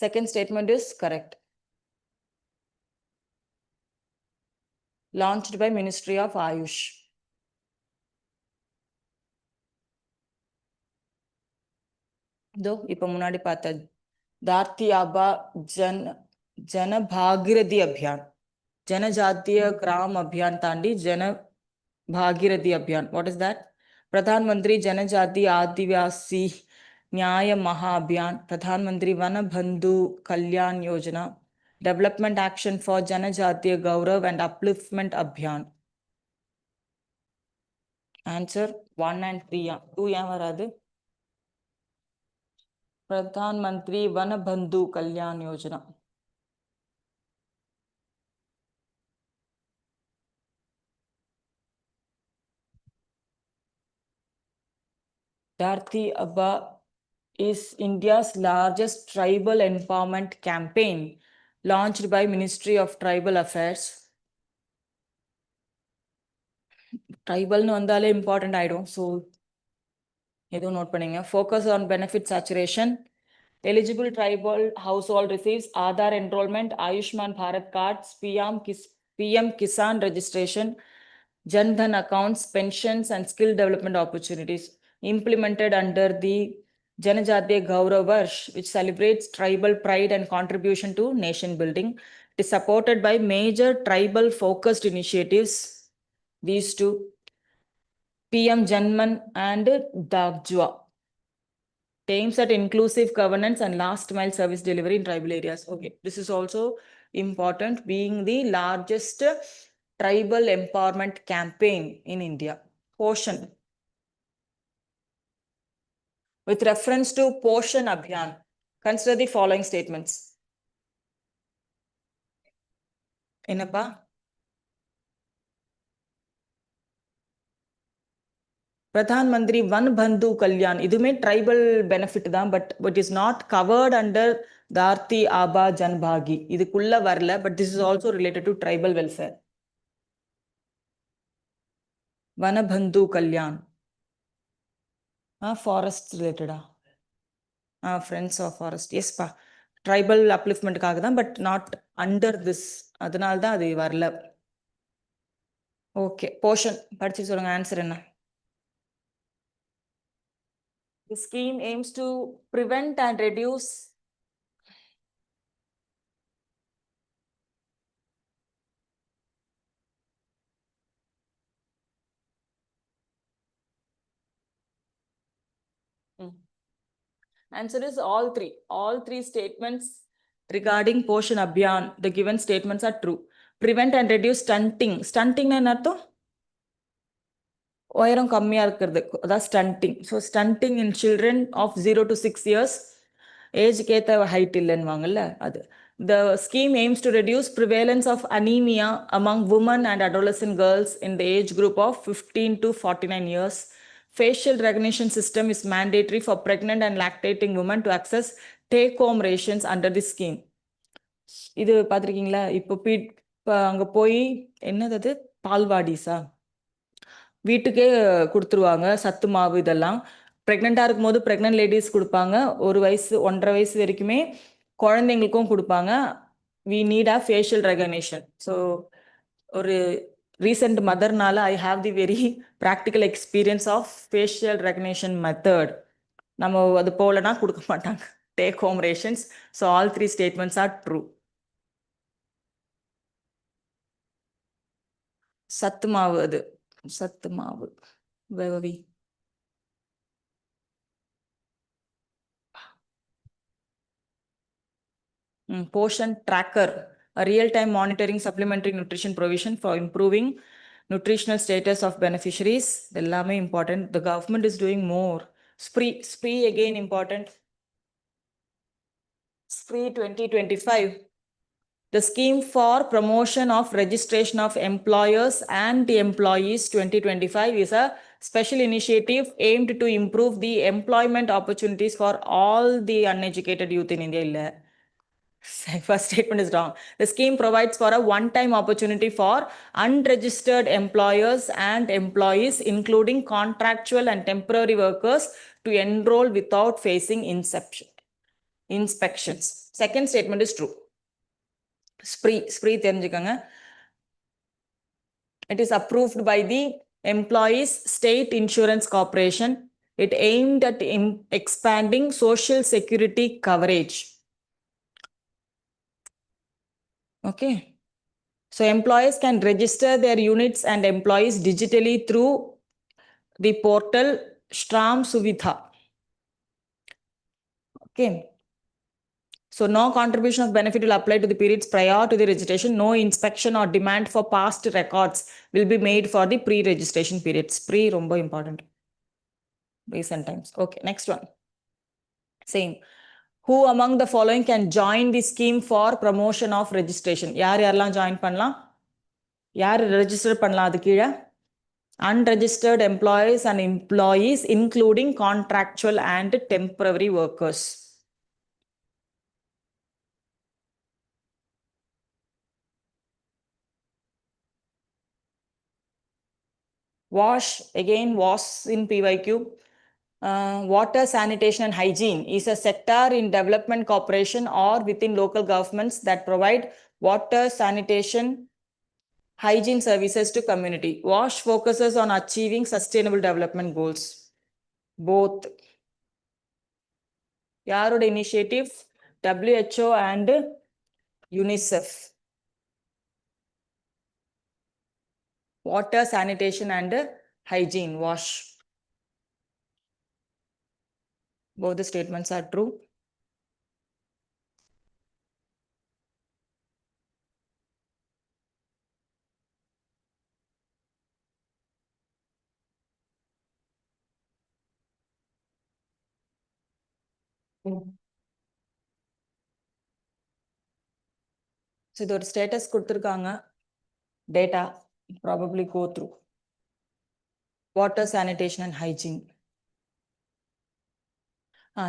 Second statement is correct. Launched by Ministry of Ayush. இதோ இப்ப முன்னாடி பார்த்த தார்த்தியாபா ஜன பாகிரதி அபியான், ஜனஜாத்திய கிராம் அபியான் தாண்டி ஜன பாகிரதி Abhiyan. What is that? Pradhan Mantri Janjati ஆதிவாசி நியாய மகா Abhiyan, Pradhan Mantri Van Bandhu Kalyan Yojana, development action for Janjatiya Gaurav and upliftment Abhiyan. Answer 1 and 3. 2 ஏன் வராது? प्रधानमंत्री वन बंधु Kalyan Yojana. Dharti Abba is India's largest tribal empowerment campaign launched by Ministry of Tribal Affairs. Tribal nu vandale important item, so edo note panninga. Focus on benefit saturation. Eligible tribal household receives Aadhaar enrollment, Ayushman Bharat cards, PM Kisan registration, Jan Dhan accounts, pensions and skill development opportunities. Implemented under the Janajatiya Gaurav Varsh, which celebrates tribal pride and contribution to nation building. It is supported by major tribal focused initiatives. These two, PM Janman and Dagjwa. Aims at inclusive governance and last mile service delivery in tribal areas. Okay, this is also important, being the largest tribal empowerment campaign in India. Portion. With reference to Portion Abhiyan, consider the following statements. Enappa? Pradhan Mantri Van Bandhu Kalyan. Idume tribal benefit தான், but is not covered under Dharti Aba Janbhagi. Idukulla varla, but this is also related to tribal welfare. Vanabandhu Kalyan. Forest related. Friends of Forest. Yes, pa. Tribal upliftment தான், but not under this. அதனால தான் அது வரல. Okay, portion படிச்சு சொல்லுங்க. Answer என்ன? The scheme aims to prevent and reduce Answer is all three. All three statements regarding Portion Abhiyan, the given statements are true. Prevent and reduce stunting. Stunting na அர்த்தம்? உயரம் கம்மியா இருக்கிறது, அதான் stunting. So stunting in children of 0 to 6 years, ஏஜ்க்கு ஏற்ற height இல்லைன்னுவாங்கல்ல அது. The scheme aims to reduce prevalence of anemia among women and adolescent girls in the age group of 15 to 49 years. Facial recognition system is mandatory for pregnant and lactating women to access take-home rations under this scheme. இது பார்த்துருக்கீங்களா? இப்போ அங்கே போய் என்னது பால்வாடிஸா வீட்டுக்கே கொடுத்துருவாங்க சத்து மாவு. இதெல்லாம் ப்ரெக்னெண்ட்டாக இருக்கும்போது ப்ரெக்னென்ட் லேடிஸ் கொடுப்பாங்க. 1 வயசு 1.5 வயசு வரைக்குமே குழந்தைங்களுக்கும் கொடுப்பாங்க. We need a facial recognition. So ஒரு ரீசெண்ட் மதர்னால I have the very practical experience of facial recognition method. நம்ம அது போலனா கொடுக்க மாட்டாங்க take home rations. So all 3 statements are true. சத்து மாவு, அது சத்து மாவு வேவவி. Portion Tracker, a real-time monitoring supplementary nutrition provision for improving nutritional status of beneficiaries. எல்லாமே important. The government is doing more. Spree again important. Spree 2025. The scheme for promotion of registration of employers and employees 2025 is a special initiative aimed to improve the employment opportunities for all the uneducated youth in India. First statement is wrong. The scheme provides for a one-time opportunity for unregistered employers and employees, including contractual and temporary workers, to enroll without facing inspections. Second statement is true. Spree தெரிஞ்சுக்கங்க. It is approved by the Employees State Insurance Corporation. It aimed at expanding social security coverage. Okay. So employees can register their units and employees digitally through the portal Shram Suvidha. Okay. So no contribution of benefit will apply to the periods prior to the registration. No inspection or demand for past records will be made for the pre-registration periods. Pre ரொம்ப important. Recent times. Okay, next one. Same. Who among the following can join the scheme for promotion of registration? யாரெல்லாம் join பண்ணலாம்? யார் register பண்ணலாம் அது கீழே? Unregistered employees and employees, including contractual and temporary workers. WASH, again WASH in PYQ. Water, sanitation and hygiene is a sector in development corporation or within local governments that provide water, sanitation, hygiene services to community. WASH focuses on achieving sustainable development goals. Both. யாரோட initiative? WHO and UNICEF. Water, sanitation and hygiene, WASH. Both the statements are true. So இதோட status கொடுத்துருக்காங்க. Data probably go through. Water, sanitation and hygiene.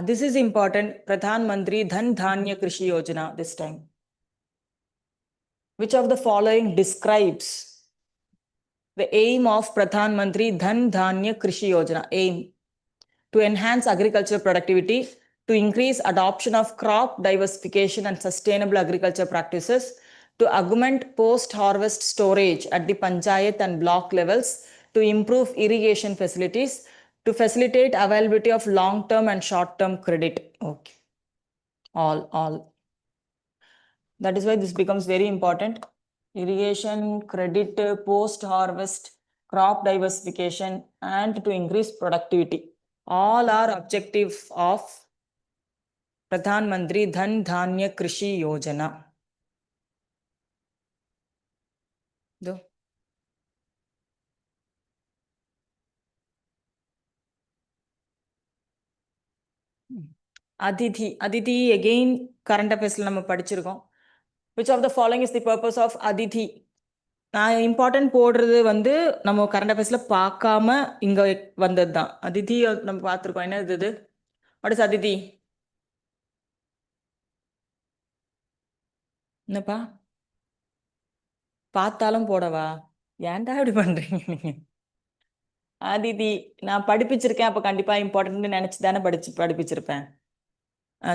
This is important. Pradhan Mantri Dhan Dhanya Krishi Yojana this time. Which of the following describes the aim of Pradhan Mantri Dhan Dhanya Krishi Yojana? Aim: to enhance agricultural productivity, to increase adoption of crop diversification and sustainable agriculture practices, to augment post-harvest storage at the panchayat and block levels, to improve irrigation facilities, to facilitate availability of long-term and short-term credit. Okay. All. That is why this becomes very important. Irrigation, credit, post-harvest, crop diversification, and to increase productivity. All are objectives of Pradhan Mantri Dhan Dhanya Krishi Yojana. Do. Aditi again current affairs நம்ம படிச்சிருக்கோம். Which of the following is the purpose of Aditi? நான் important போடுறது வந்து நம்ம current அஃபேர்ஸ்ல பார்க்காம இங்க வந்தது தான். அதிதி நம்ம பார்த்துருக்கோம். என்ன இது? What is Aditi? என்னப்பா பார்த்தாலும் போடவா? ஏன்டா இப்படி பண்றீங்க நீங்க? அதிதி நான் படிப்பிச்சிருக்கேன். அப்ப கண்டிப்பா இம்பார்ட்டன்ட் நினைச்சு தானே படிப்பிச்சிருப்பேன்.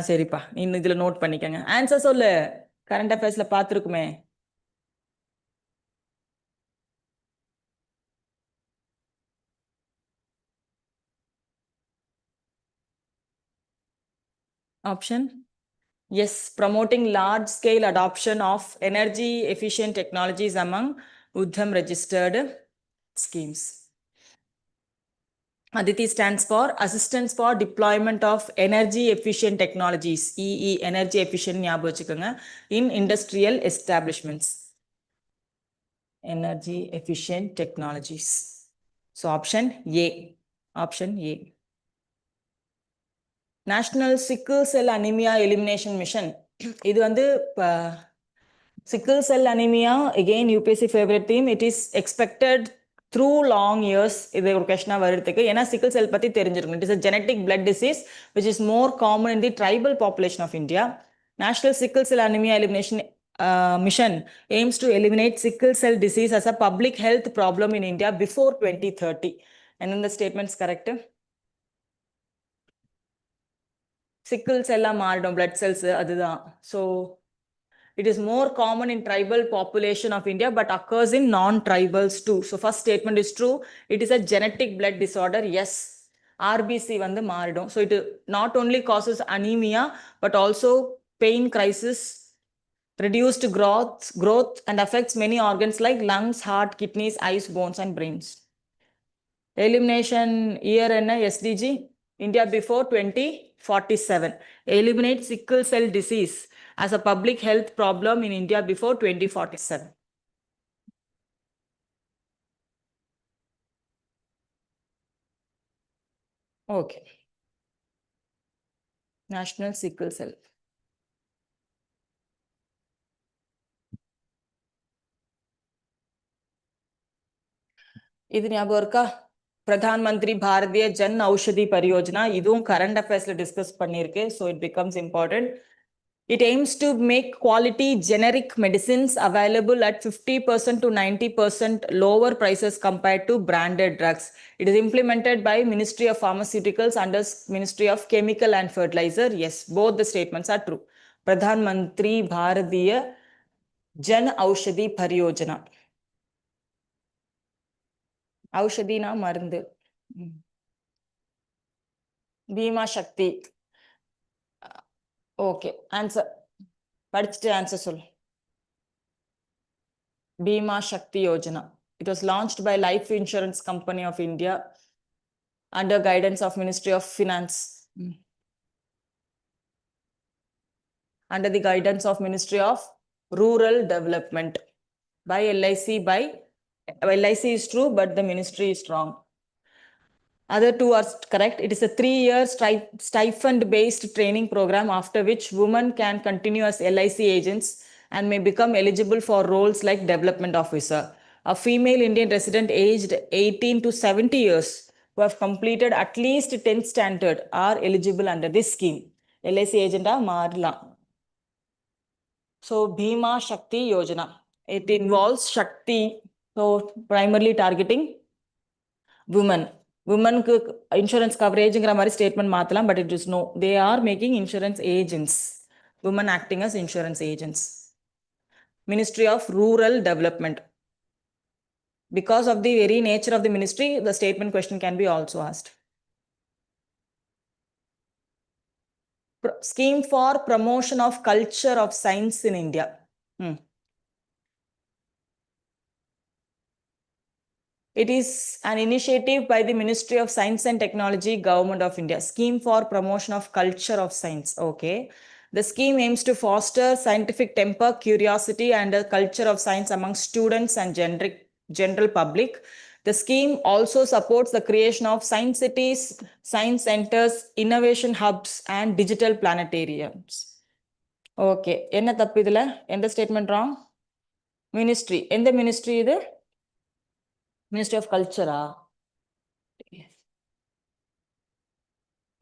சரிப்பா, இன்னும் இதுல நோட் பண்ணிக்கங்க. ஆன்சர் சொல்லு. Current அஃபேர்ஸ்ல பார்த்துருக்குமே. Option? Yes, promoting large-scale adoption of energy-efficient technologies among Udham registered schemes. Aditi stands for Assistance for Deployment of Energy-Efficient Technologies, EE, Energy Efficient ஞாபகம் வச்சுக்கோங்க, in industrial establishments. Energy-efficient technologies. So option A. Option A. National Sickle Cell Anemia Elimination Mission. இது வந்து sickle cell anemia, again UPSC favorite theme. It is expected through long years. இது ஒரு கொஸ்டினா வருதுக்கு. ஏன்னா sickle cell பத்தி தெரிஞ்சிருக்கணும். It is a genetic blood disease which is more common in the tribal population of India. National Sickle Cell Anemia Elimination Mission aims to eliminate sickle cell disease as a public health problem in India before 2030. And then the statement's correct. Sickle cell மாறிடும், blood cells அதுதான். So it is more common in tribal population of India but occurs in non-tribals too. So first statement is true. It is a genetic blood disorder. Yes. RBC வந்து மாறிடும். So it not only causes anemia but also pain crisis, reduced growth and affects many organs like lungs, heart, kidneys, eyes, bones and brains. Elimination year என்ன? SDG India before 2047. Eliminate sickle cell disease as a public health problem in India before 2047. Okay. National Sickle Cell. இது ஞாபகம் இருக்கா? பிரதான் மந்திரி பாரதிய ஜன் ஔஷதி பரியோஜனா. இதுவும் current அஃபேர்ஸ்ல discuss பண்ணிருக்கு. So it becomes important. It aims to make quality generic medicines available at 50% to 90% lower prices compared to branded drugs. It is implemented by Ministry of Pharmaceuticals under Ministry of Chemical and Fertilizer. Yes, both the statements are true. Pradhan Mantri Bharatiya Jan Aushadhi Pariyojana. Aushadhina மருந்து. Bhima Shakti. Okay, answer. படிச்சுட்டு answer சொல்லு. Bhima Shakti Yojana. It was launched by Life Insurance Company of India under guidance of Ministry of Finance. Under the guidance of Ministry of Rural Development. By LIC is true, but the ministry is wrong. Other two are correct. It is a 3-year stipend-based training program after which women can continue as LIC agents and may become eligible for roles like development officer. A female Indian resident aged 18 to 70 years who have completed at least 10th standard are eligible under this scheme. LIC agent மாறலாம். So Bhima Shakti Yojana. It involves Shakti, so primarily targeting womenக்கு insurance கவரேஜ்ங்கிற மாதிரி statement மாத்தலாம், but it is no, they are making insurance agents, women acting as insurance agents. Ministry of Rural Development. Because of the very nature of the ministry, the statement question can be also asked. Scheme for promotion of culture of science in India. It is an initiative by the Ministry of Science and Technology, Government of India. Scheme for promotion of culture of science. Okay. The scheme aims to foster scientific temper, curiosity, and a culture of science among students and general public. The scheme also supports the creation of science cities, science centers, innovation hubs, and digital planetariums. Okay. என்ன தப்பு இதுல? எந்த statement wrong? Ministry. எந்த ministry இது? Ministry of Culture.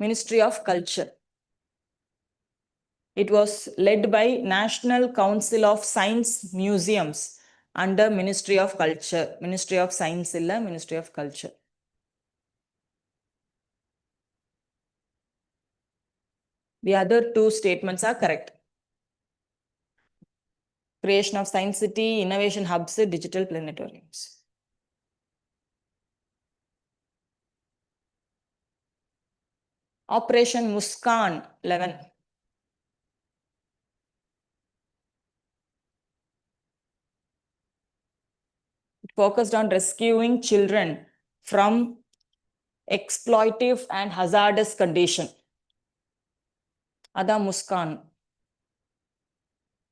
Ministry of Culture. It was led by National Council of Science Museums under Ministry of Culture. Ministry of Science illa, Ministry of Culture. The other two statements are correct. Creation of Science City, Innovation Hubs, Digital Planetariums. Operation Muskan 11. It focused on rescuing children from exploitive and hazardous condition. Ada Muskan.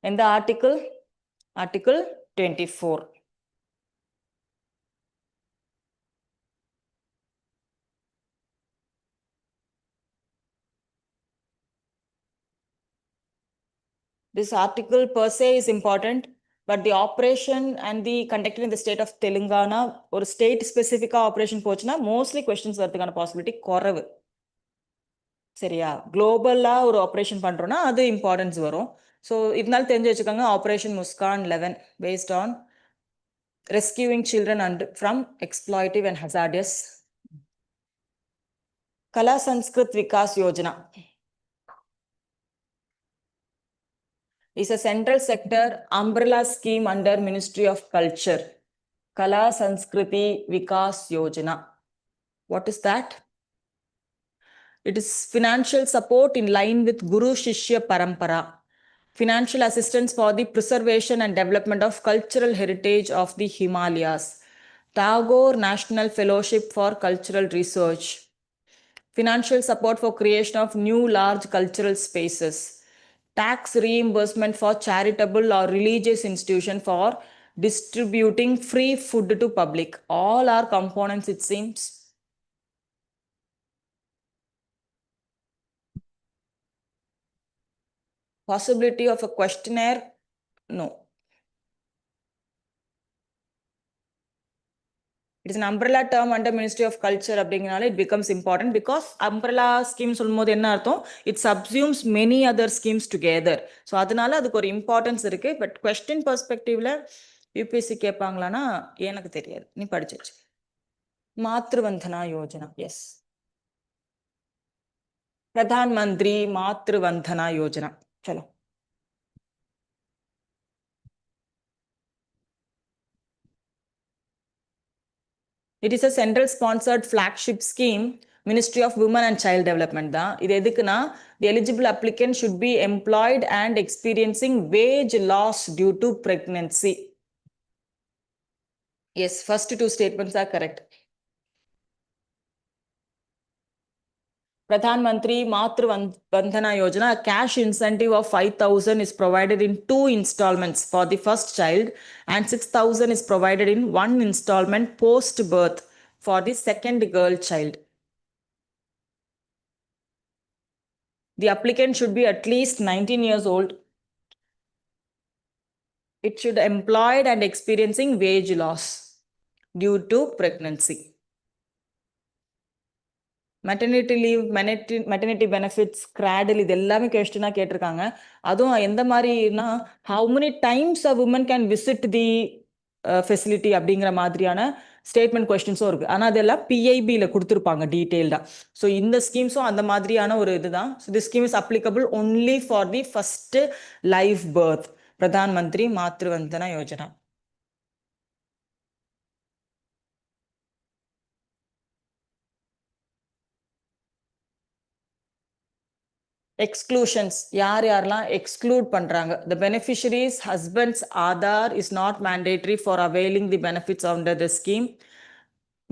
In the article 24. This article per se is important, but the operation and the conducted in the state of Telangana or state specific operation போச்சுனா mostly questions வரதுக்கான possibility குறைவு. சரியா? குளோபலா ஒரு operation பண்றோம்னா அது importance வரும். So இதனால தெரிஞ்சு வச்சுக்கோங்க, operation Muskan 11 based on rescuing children from exploitive and hazardous. Kala Sanskrit Vikas Yojana is a central sector umbrella scheme under Ministry of Culture. Kala Sanskriti Vikas Yojana. What is that? It is financial support in line with Guru Shishya Parampara. Financial assistance for the preservation and development of cultural heritage of the Himalayas. Tagore National Fellowship for Cultural Research. Financial support for creation of new large cultural spaces. Tax reimbursement for charitable or religious institution for distributing free food to public. All are components, it seems. Possibility of a questionnaire? No. It is an umbrella term under Ministry of Culture. It becomes important because umbrella scheme சொல்லும்போது என்ன அர்த்தம்? It subsumes many other schemes together. So அதனால அதுக்கு ஒரு importance இருக்கு. But question பெர்ஸ்பெக்டிவ்ல UPSC கேட்பாங்களான்னா எனக்கு தெரியாது. நீ படிச்சு மாத்ருவந்தனா யோஜனா. எஸ், பிரதான் மந்திரி மாத்ருவந்தனா யோஜனா. चलो. It is a central sponsored flagship scheme, Ministry of Women and Child Development தான். இது எதுக்குன்னா, the eligible applicant should be employed and experiencing wage loss due to pregnancy. Yes, first two statements are correct. Pradhan Mantri Matru Vandhana Yojana, a cash incentive of 5,000 is provided in 2 installments for the first child and 6,000 is provided in 1 installment post birth for the second girl child. The applicant should be at least 19 years old. It should employed and experiencing wage loss due to pregnancy. Maternity leave, maternity benefits, cradle, இது எல்லாமே கொஸ்டினாக கேட்டிருக்காங்க. அதுவும் எந்த மாதிரினா, how many times a woman can visit the facility அப்படிங்கிற மாதிரியான statement கொஸ்டின்ஸும் இருக்குது. ஆனால் அதெல்லாம் பிஐபியில் கொடுத்துருப்பாங்க டீட்டெயில்டாக. ஸோ இந்த ஸ்கீம்ஸும் அந்த மாதிரியான ஒரு இதுதான். So the scheme is applicable only for the first live birth. Pradhan Mantri Matru Vandana Yojana. Exclusions யார் யாரெல்லாம் எக்ஸ்க்ளூட் பண்ணுறாங்க. The beneficiaries husbands Aadhaar is not mandatory for availing the benefits under the scheme.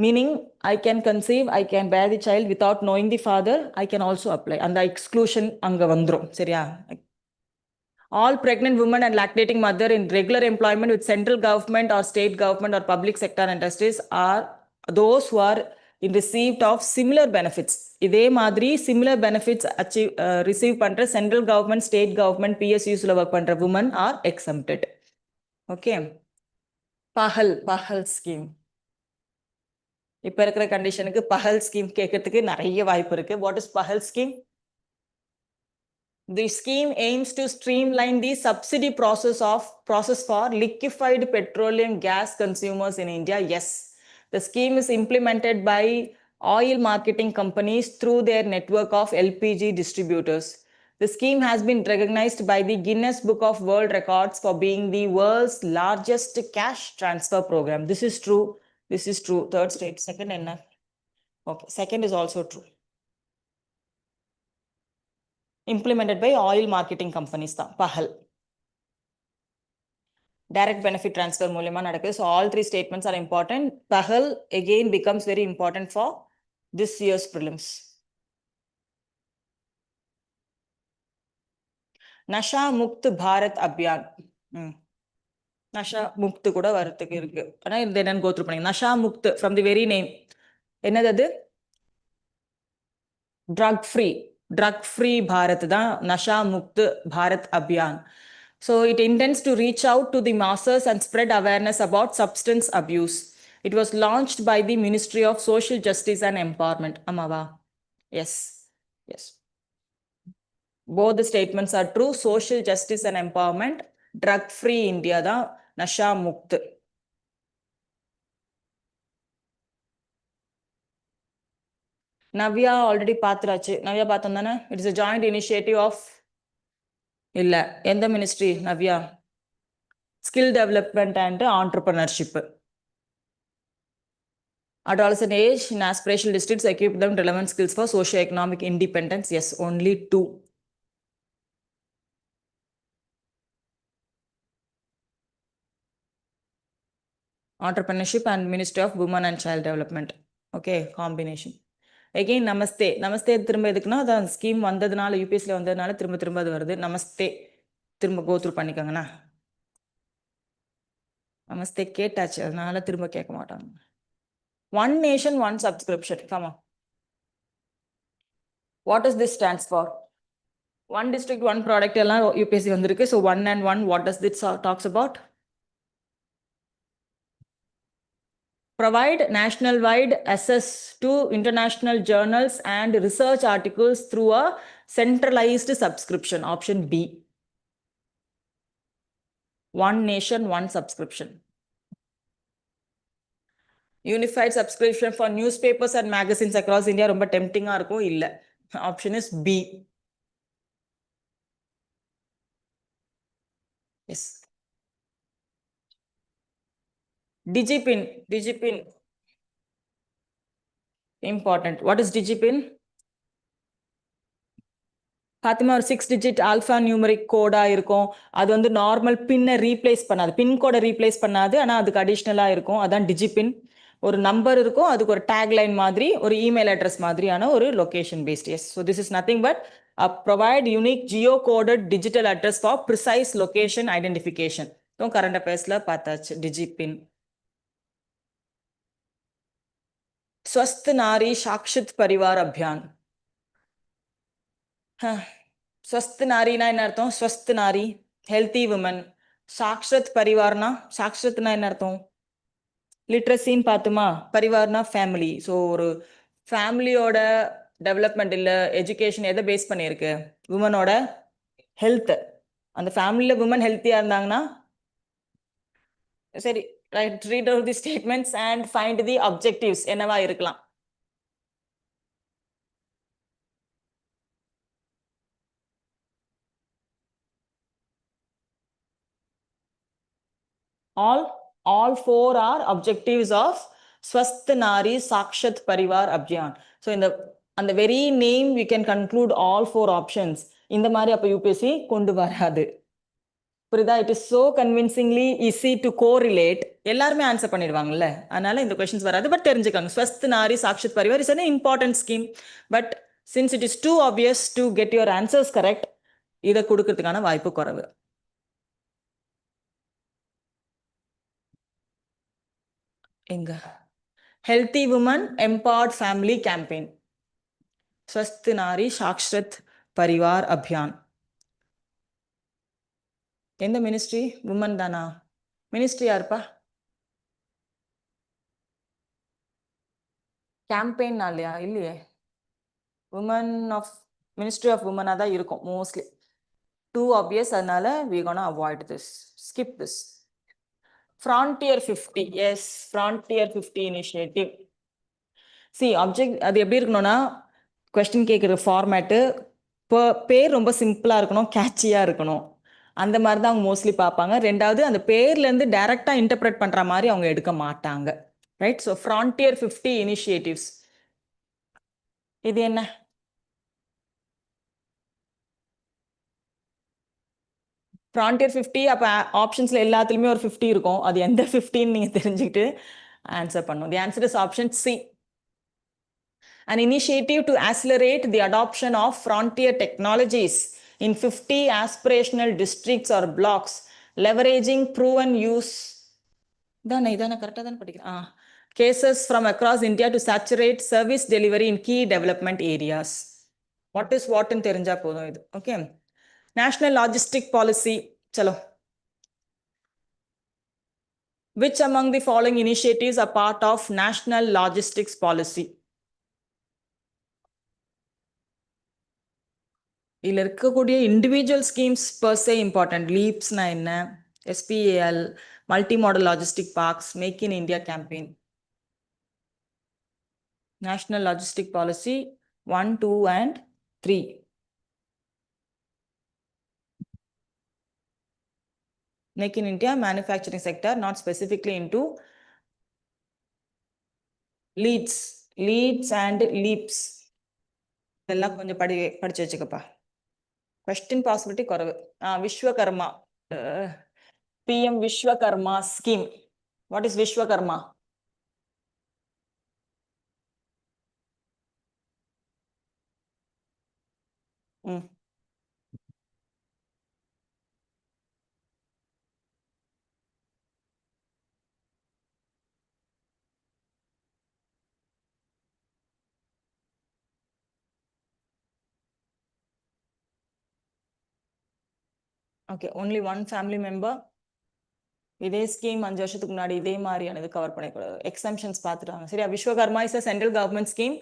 Meaning, I can conceive, I can bear the child without knowing the father, I can also apply. அந்த exclusion அங்கே வந்துடும். சரியா? All pregnant women and lactating mother in regular employment with central government or state government or public sector industries are those who are in receipt of similar benefits. இதே மாதிரி similar benefits achieve receive பண்ற central government, state government, PSUsல work பண்ற women are exempted. Okay. Pahal scheme. இப்போ இருக்கிற கண்டிஷனுக்கு Pahal scheme கேட்கறதுக்கு நிறைய வாய்ப்பு இருக்கு. What is Pahal scheme? The scheme aims to streamline the subsidy process for liquefied petroleum gas consumers in India. Yes, the scheme is implemented by oil marketing companies through their network of LPG distributors. The scheme has been recognized by the Guinness Book of World Records for being the world's largest cash transfer program. This is true. This is true. Third state. Second, enna? Okay. Second is also true. Implemented by oil marketing companies தான் Pahal. Direct benefit transfer மூலமா நடக்குது. So all three statements are important. Pahal again becomes very important for this year's prelims. Nasha Mukt Bharat Abhiyan. Nasha Mukt கூட வரதுக்கு இருக்கு. ஆனா இந்த என்னன்னு go through பண்ணி. Nasha Mukt from the very name. என்னது அது? Drug free Bharat தான் Nasha Mukt Bharat Abhiyan. So it intends to reach out to the masses and spread awareness about substance abuse. It was launched by the Ministry of Social Justice and Empowerment. Amava. Yes. Yes. Both the statements are true. Social justice and empowerment. Drug free India da Nasha Mukt. Navya already பாத்துறாச்சு. Navya பார்த்தோம்தானே? It is a joint initiative of இல்ல எந்த ministry Navya? Skill development and entrepreneurship. Adolescent age in aspirational districts equip them relevant skills for socio-economic independence. Yes, only two. Entrepreneurship and Ministry of Women and Child Development. Okay, combination. Again, நமஸ்தே. நமஸ்தே திரும்ப எதுக்குன்னா அதான் scheme வந்ததுனால யூபிஎஸ்சியில் வந்ததுனால திரும்ப அது வருது. நமஸ்தே திரும்ப go through பண்ணிக்கோங்கண்ணா. நமஸ்தே கேட்டாச்சு, அதனால திரும்ப கேட்க மாட்டாங்க. One nation, one subscription. Come on. What does this stands for? One district, one product எல்லாம் யூபிஎஸ்சி வந்திருக்கு. So one and one, what does this talks about? Provide national-wide access to international journals and research articles through a centralized subscription. Option B. One nation, one subscription. Unified subscription for newspapers and magazines across India ரொம்ப tempting-ஆ இருக்கும். இல்ல. Option is B. Yes. Digipin. Important. What is Digipin? Fathima ஒரு 6 digit alpha numeric கோடா இருக்கும். அது வந்து normal பின்னை replace பண்ணாது, பின் கோடை ரீப்ளேஸ் பண்ணாது, ஆனால் அதுக்கு அடிஷ்னலாக இருக்கும். அதான் டிஜிபின். ஒரு நம்பர் இருக்கும், அதுக்கு ஒரு டேக்லைன் மாதிரி, ஒரு இமெயில் அட்ரஸ் மாதிரியான ஒரு location based. Yes, so this is nothing but provide unique geo coded digital address for precise location identification. Current அஃபேர்ஸில் பார்த்தாச்சு டிஜிபின். ஸ்வஸ்த் நாரி சாக்ஷித் பரிவார் அபியான். ஸ்வஸ்த் நாரினா என்ன அர்த்தம்? ஸ்வஸ்த் நாரி, ஹெல்த்தி விமன். சாக்ஷத் பரிவார்னா, சாக்ஷத்னா என்ன அர்த்தம்? லிட்ரஸின்னு பார்த்துமா, பரிவார்னா ஃபேமிலி. ஸோ ஒரு ஃபேமிலியோட டெவலப்மெண்ட் இல்லை எஜுகேஷன் எதை பேஸ் பண்ணியிருக்கு? உமனோட ஹெல்த். அந்த ஃபேமிலியில் உமன் ஹெல்த்தியாக இருந்தாங்கன்னா சரி, right, read out the statements and find the objectives என்னவா இருக்கலாம்? all four are objectives of Swasth Nari Sakshat Parivar Abhiyan. So in the very name we can conclude all four options. இந்த மாதிரி அப்ப UPSC கொண்டு வராது. புரியுதா? It is so convincingly easy to correlate. எல்லாருமே answer பண்ணிடுவாங்கல்ல, அதனால இந்த கொஸ்டின்ஸ் வராது. பட் தெரிஞ்சுக்கோங்க, Swasth Nari Sashakt Parivar is an important scheme. But since it is too obvious to get your answers correct, இதை கொடுக்கறதுக்கான வாய்ப்பு குறைவு. எங்க healthy woman empowered family campaign, Swasth Nari Sashakt Parivar Abhiyan. எந்த மினிஸ்ட்ரி? உமன் தானா? மினிஸ்ட்ரி யாருப்பா? கேம்பெயின் இல்லையா? இல்லையே, உமன் ஆஃப் மினிஸ்ட்ரி ஆஃப் உமனாக தான் இருக்கும் மோஸ்ட்லி. டூ ஆப்வியஸ், அதனால we gonna avoid this, skip this. Frontier 50, yes, Frontier 50 initiative. See, object அது எப்படி இருக்கணும்னா, கொஸ்டின் கேட்குற ஃபார்மேட்டு பேர் ரொம்ப சிம்பிளாக இருக்கணும், கேட்சியாக இருக்கணும். அந்த மாதிரி தான் அவங்க மோஸ்ட்லி பார்ப்பாங்க. ரெண்டாவது, அந்த பேர்லேருந்து டைரெக்டாக இன்டர்பிரேட் பண்ணுற மாதிரி அவங்க எடுக்க மாட்டாங்க. ரைட்? So frontier 50 initiatives. இது என்ன? ஃப்ரான்டியர் 50. அப்போ ஆப்ஷன்ஸில் எல்லாத்துலேயுமே ஒரு 50 இருக்கும். அது எந்த 50ன்னு நீங்கள் தெரிஞ்சுக்கிட்டு ஆன்சர் பண்ணணும். தி answer is option C. An initiative to accelerate the adoption of frontier technologies in 50 aspirational districts or blocks, leveraging proven use. இதானே கரெக்டாக தானே படிக்கிறேன். Cases from across India to saturate service delivery in key development areas. What is what ன்னு தெரிஞ்சா போதும் இது. Okay. National logistic policy. சலோ. Which among the following initiatives are part of national logistics policy? இதில் இருக்கக்கூடிய இண்டிவிஜுவல் ஸ்கீம்ஸ் பர்சே இம்பார்ட்டன்ட். லீப்ஸ்னா என்ன? SPAL, multi modal logistic parks, make in India campaign. National logistic policy 1, 2 and 3. Make in India manufacturing sector, not specifically into leads and leaps. இதெல்லாம் கொஞ்சம் படிச்சு வச்சுக்கப்பா. Question possibility குறைவு. Vishwakarma, PM Vishwakarma scheme. What is Vishwakarma? Okay, only one family member. இதே scheme 5 வருஷத்துக்கு முன்னாடி இதே மாதிரியானது cover பண்ணிக்கூடாது. Exemptions பார்த்துட்டாங்க. சரியா? Vishwakarma is a central government scheme.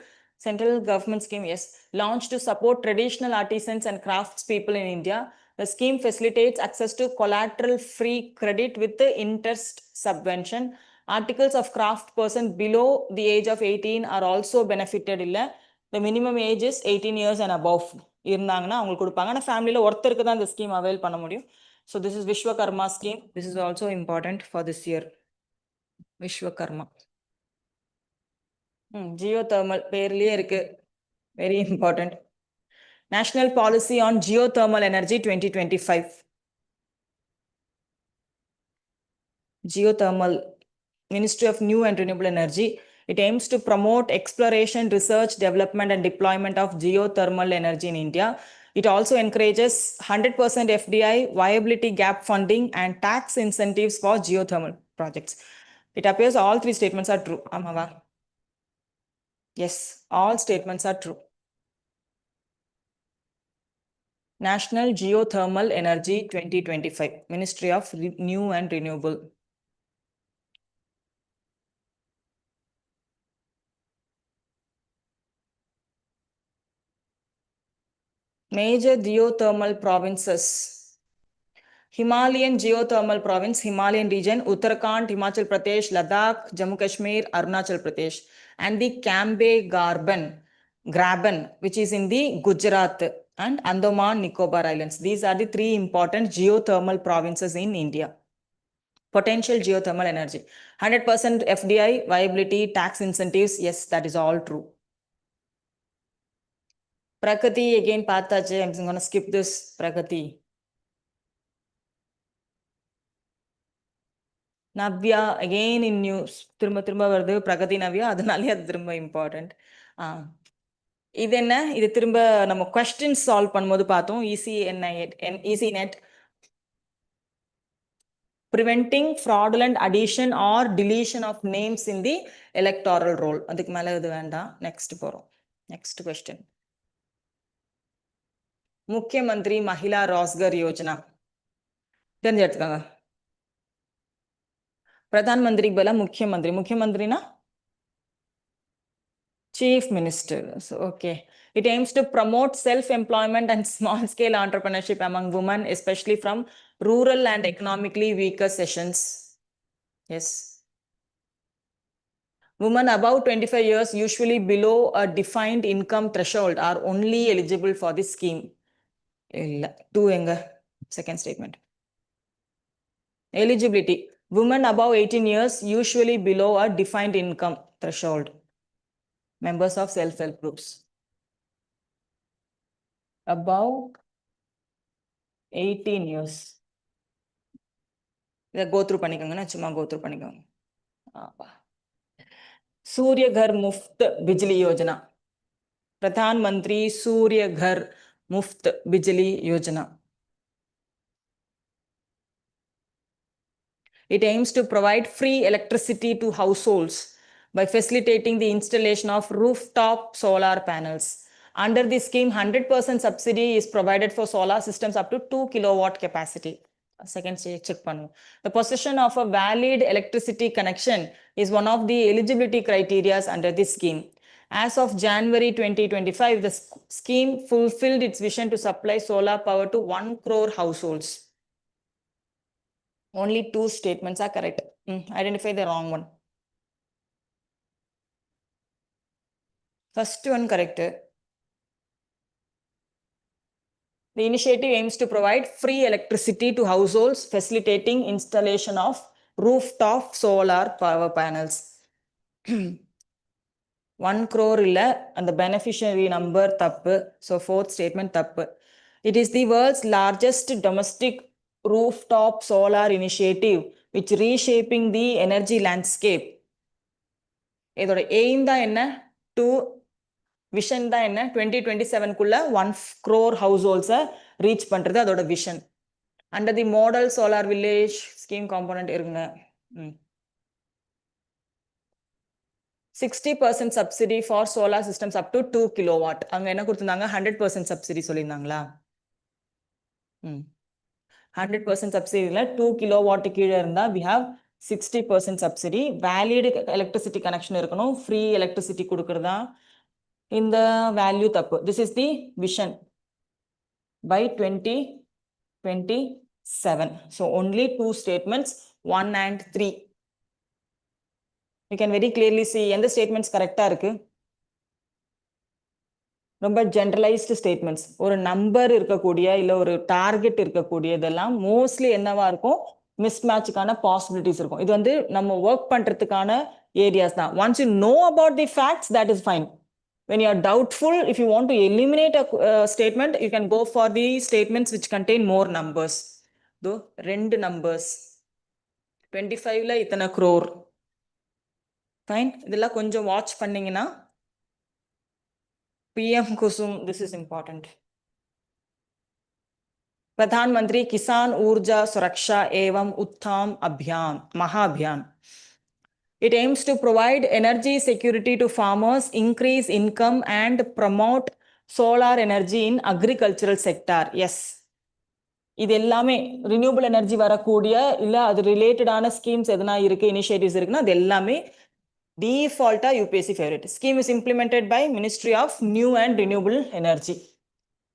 Central government scheme, yes, launched to support traditional artisans and crafts people in India. The scheme facilitates access to collateral-free credit with the interest subvention. Articles of craft person below the age of 18 are also benefited. The minimum age is 18 years and above. இருந்தாங்கன்னா அவங்களுக்கு கொடுப்பாங்க. ஆனால் ஃபேமிலியில் ஒருத்தருக்கு தான் இந்த scheme avail பண்ண முடியும். So this is Vishwakarma scheme. This is also important for this year. Vishwakarma. Geothermal பேர்லயே இருக்கு. Very important. National Policy on Geothermal Energy 2025. Geothermal, Ministry of New and Renewable Energy. It aims to promote exploration, research, development and deployment of geothermal energy in India. It also encourages 100% FDI, viability gap funding and tax incentives for geothermal projects. It appears all three statements are true. Amava. Yes, all statements are true. National Geothermal Energy 2025, Ministry of New and Renewable. Major geothermal provinces. Himalayan geothermal province, Himalayan region, Uttarakhand, Himachal Pradesh, Ladakh, Jammu Kashmir, Arunachal Pradesh. And the Graben, which is in the Gujarat and Andaman Nicobar Islands. These are the three important geothermal provinces in India. Potential geothermal energy. 100% FDI, viability, tax incentives. Yes, that is all true. Prakati, again, Pathache. I'm going to skip this. Prakati. Navya, again in news. திரும்ப வருது பிரகதி நவ்யா, அதனாலே அது திரும்ப important. இது என்ன, இது திரும்ப நம்ம கொஸ்டின் சால்வ் பண்ணும்போது பார்த்தோம். Easy net preventing fraudulent addition or deletion of names in the electoral roll. அதுக்கு மேல இது வேண்டாம். நெக்ஸ்ட் போறோம். Next question. முக்கியமந்திரி மகிழா ரோஸ்கர் யோஜனா தெரிஞ்சு எடுத்துக்கோங்க. பிரதான் மந்திரிக்கு பதிலா முக்கியமந்திரி. முக்கியமந்திரினா Chief Minister. So, okay. It aims to promote self-employment and small-scale entrepreneurship among women, especially from rural and economically weaker sections. Yes. Women above 25 years, usually below a defined income threshold, are only eligible for this scheme. Second statement. Eligibility. Women above 18 years, usually below a defined income threshold. Members of self-help groups. Above 18 years. இதை go through பண்ணிக்கோங்கன்னா சும்மா கோ through பண்ணிக்கோங்க. सूर्य घर मुफ्त बिजली योजना. प्रधानमंत्री सूर्य घर मुफ्त बिजली योजना. It aims to provide free electricity to households by facilitating the installation of rooftop solar panels. Under this scheme, 100% subsidy is provided for solar systems up to 2 kilowatt capacity. Second check pannu. The possession of a valid electricity connection is one of the eligibility criteria under this scheme. As of January 2025, the scheme fulfilled its vision to supply solar power to 1 crore households. Only 2 statements are correct. Identify the wrong one. First one correct. The initiative aims to provide free electricity to households, facilitating installation of rooftop solar power panels. 1 crore illa, and the beneficiary number tappu. So, fourth statement tappu. It is the world's largest domestic rooftop solar initiative, which reshaping the energy landscape. இதோட aim தான் என்ன? To vision தான் என்ன? 2027 1 crore households reach பண்றது அதோட vision. Under the model solar village scheme component இருங்க. 60% subsidy for solar systems up to 2 kilowatt. அங்க என்ன கொடுத்திருந்தாங்க? 100% subsidy சொல்லியிருந்தாங்களா? 100% subsidy 2 kilowatt கீழே இருந்தா we have 60% subsidy. Valid electricity connection இருக்கணும். Free electricity கொடுக்கிறதா இந்த value தப்பு. This is the vision by 2027. So only 2 statements, 1 and 3. You can very clearly see எந்த statements correct இருக்கு. ரொம்ப ஜென்ரலைஸ்டு ஸ்டேட்மெண்ட்ஸ். ஒரு நம்பர் இருக்கக்கூடிய இல்லை ஒரு டார்கெட் இருக்கக்கூடியதெல்லாம் மோஸ்ட்லி என்னவா இருக்கும்? மிஸ்மேட்சுக்கான பாசிபிலிட்டிஸ் இருக்கும். இது வந்து நம்ம ஒர்க் பண்றதுக்கான ஏரியாஸ் தான். Once you know about the facts, that is fine. When you are doubtful, if you want to eliminate a statement, you can go for the statements which contain more numbers. Though, 2 numbers. 25ல இத்தனை crore. Fine. இதெல்லாம் கொஞ்சம் watch பண்ணீங்கன்னா PM Kusum, this is important. Pradhan Mantri Kisan Urja Suraksha Evam Uttham Abhiyan, Mahabhiyan. It aims to provide energy security to farmers, increase income and promote solar energy in agricultural sector. Yes. இது எல்லாமே renewable energy வரக்கூடிய இல்லை அது ரிலேட்டடான schemes எதனா இருக்குது, initiatives இருக்குன்னா அது எல்லாமே defaulta UPSC favorite. Scheme is implemented by Ministry of New and Renewable Energy.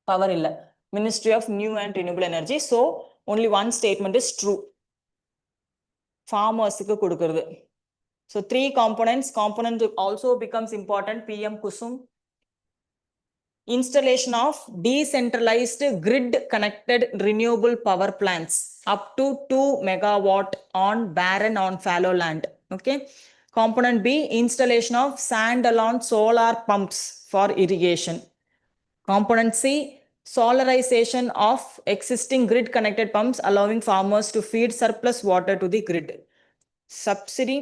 Power illa. Ministry of New and Renewable Energy. So, only one statement is true. Farmers ku kudukurudhu. So, three components. Component also becomes important. PM Kusum. Installation of decentralized grid connected renewable power plants up to 2 megawatt on barren on fallow land. Okay. Component B, installation of standalone solar pumps for irrigation. Component C, solarization of existing grid connected pumps allowing farmers to feed surplus water to the grid. Subsidy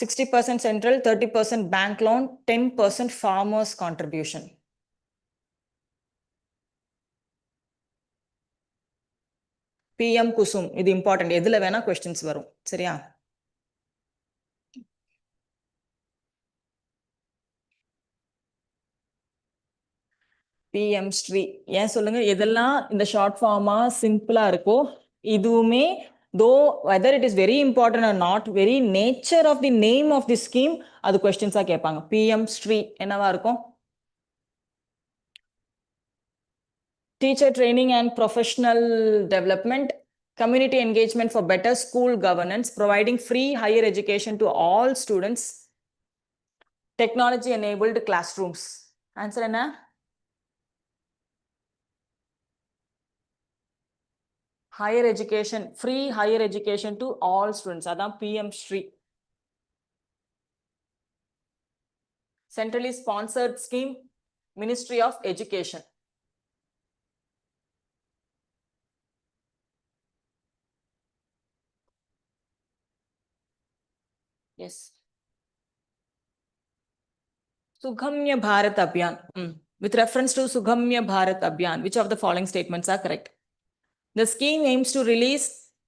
60% central, 30% bank loan, 10% farmers contribution. PM Kusum, இது important. எதுல வேணா questions வரும். சரியா? PM Sri. ஏன் சொல்லுங்க, எதெல்லாம் இந்த short pharma சிம்பிளா இருக்கோ இதுவுமே though whether it is very important or not, very nature of the name of the scheme அது questions-ஆ கேட்பாங்க. PM Sri என்னவா இருக்கும்? Teacher training and professional development, community engagement for better school governance, providing free higher education to all students, technology enabled classrooms. Answer என்ன? Higher education, free higher education to all students. Adan PM Shri. Centrally sponsored scheme, Ministry of Education. Yes. Sughamya Bharat Abhiyan. With reference to Sughamya Bharat Abhiyan, which of the following statements are correct? The scheme aims to release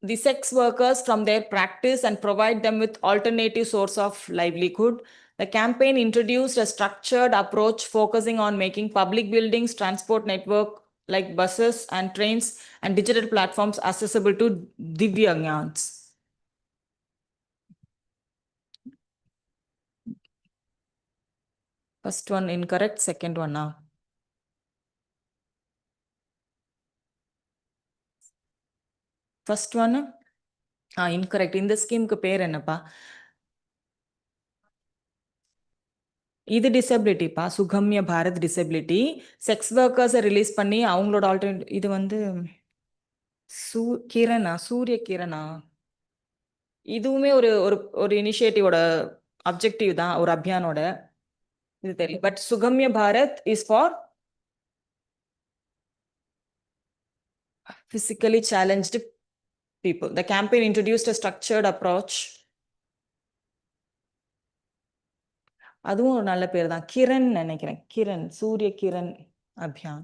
the sex workers from their practice and provide them with alternative source of livelihood. The campaign introduced a structured approach focusing on making public buildings, transport network like buses and trains and digital platforms accessible to Divyangans. First one incorrect, second one now. First one incorrect. In the scheme ku பேர் என்னப்பா? இது disability பா, சுகம்ய Bharat disability. Sex ஒர்க்கர்ஸை release பண்ணி அவங்களோட alternate இது வந்து கிரணா, சூரிய கிரணா, இதுவுமே ஒரு ஒரு ஒரு இனிஷியேட்டிவோட அப்ஜெக்டிவ் தான், ஒரு அபியானோட இது தெரியும். But Sugamya Bharat is for physically challenged people. The campaign introduced a structured approach. அதுவும் ஒரு நல்ல பேர் தான், கிரண் நினைக்கிறேன், கிரண், சூரிய கிரண் அபியான்.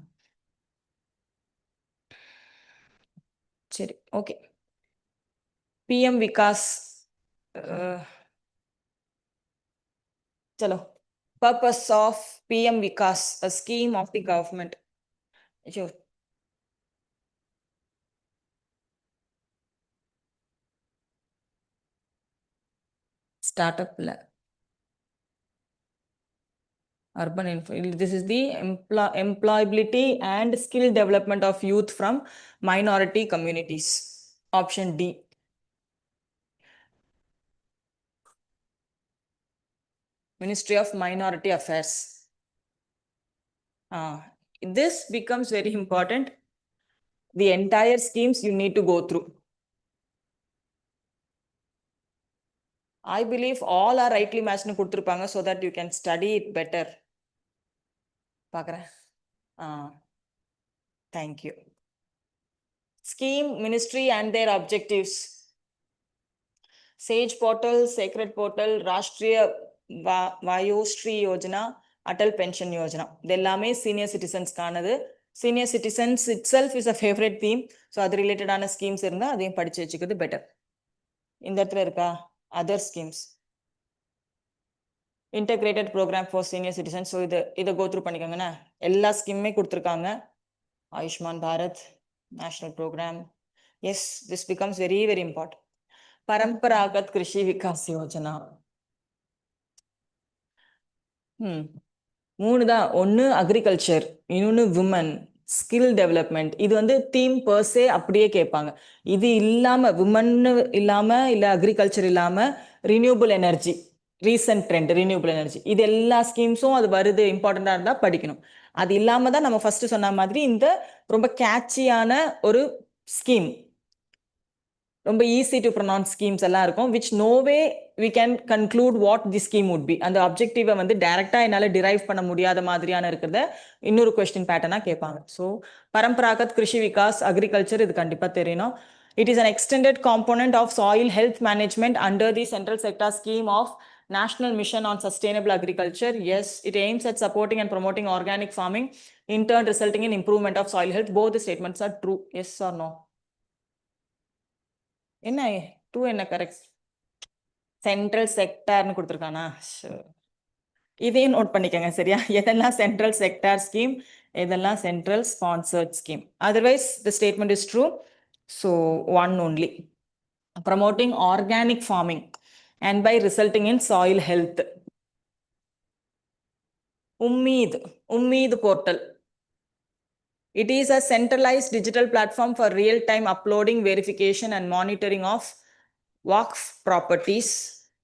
சரி, ஓகே. PM விகாஸ், चलो. Purpose of PM Vikas, a scheme of the government. Sure. Startup. Urban info. This is the employability and skill development of youth from minority communities. Option D. Ministry of Minority Affairs. This becomes very important. The entire schemes you need to go through. I believe all are rightly matched so that you can study it better. Thank you. Scheme, ministry and their objectives. Sage portal, sacred portal, Rashtriya Vayoshree Yojana, Atal Pension Yojana. Dellame senior citizens kanadu. Senior citizens itself is a favorite theme. So other related ana schemes irundha adhayum padichu vechikkiradhu better. In that irukka other schemes. Integrated programme for senior citizen. So இதை go through பண்ணிக்கோங்கண்ணா. எல்லா ஸ்கீமுமே கொடுத்துருக்காங்க. Ayushman Bharat national programme. Yes, this becomes very very important. Paramparagat Krishi Vikas Yojana. மூணு தான். ஒன்று agriculture, இன்னொன்று women, skill development. இது வந்து தீம் பர்சே அப்படியே கேட்பாங்க. இது இல்லாமல் விமன் இல்லாமல் இல்லை அக்ரிகல்ச்சர் இல்லாமல் renewable energy, recent trend renewable energy, இது எல்லா ஸ்கீம்ஸும் அது வருது இம்பார்ட்டண்ட்டாக இருந்தால் படிக்கணும். அது இல்லாமல் தான் நம்ம ஃபர்ஸ்ட் சொன்ன மாதிரி இந்த ரொம்ப கேட்சியான ஒரு ஸ்கீம், ரொம்ப ஈஸி டு ப்ரொனவுன்ஸ் ஸ்கீம்ஸ் எல்லாம் இருக்கும், which no way we can conclude what the scheme would be. அந்த அப்ஜெக்டிவை வந்து டைரக்டாக என்னால் டிரைவ் பண்ண முடியாத மாதிரியான இருக்கிறத இன்னொரு கொஸ்டின் பேட்டர்னாக கேட்பாங்க. ஸோ பரம்பராகத் கிருஷி விகாஸ் அக்ரிகல்ச்சர் இது கண்டிப்பாக தெரியணும். It is an extended component of soil health management under the central sector scheme of National Mission on Sustainable Agriculture. Yes, it aims at supporting and promoting organic farming, in turn resulting in improvement of soil health. Both the statements are true. Yes or no? என்ன two என்ன correct? Central செக்டார்னு கொடுத்துருக்கானா? இதையும் note பண்ணிக்கோங்க சரியா. எதெல்லாம் central sector scheme, எதெல்லாம் central sponsored scheme. Otherwise the statement is true. So one only. Promoting organic farming and by resulting in soil health. Ummeed portal. It is a centralized digital platform for real-time uploading, verification and monitoring of Waqf properties.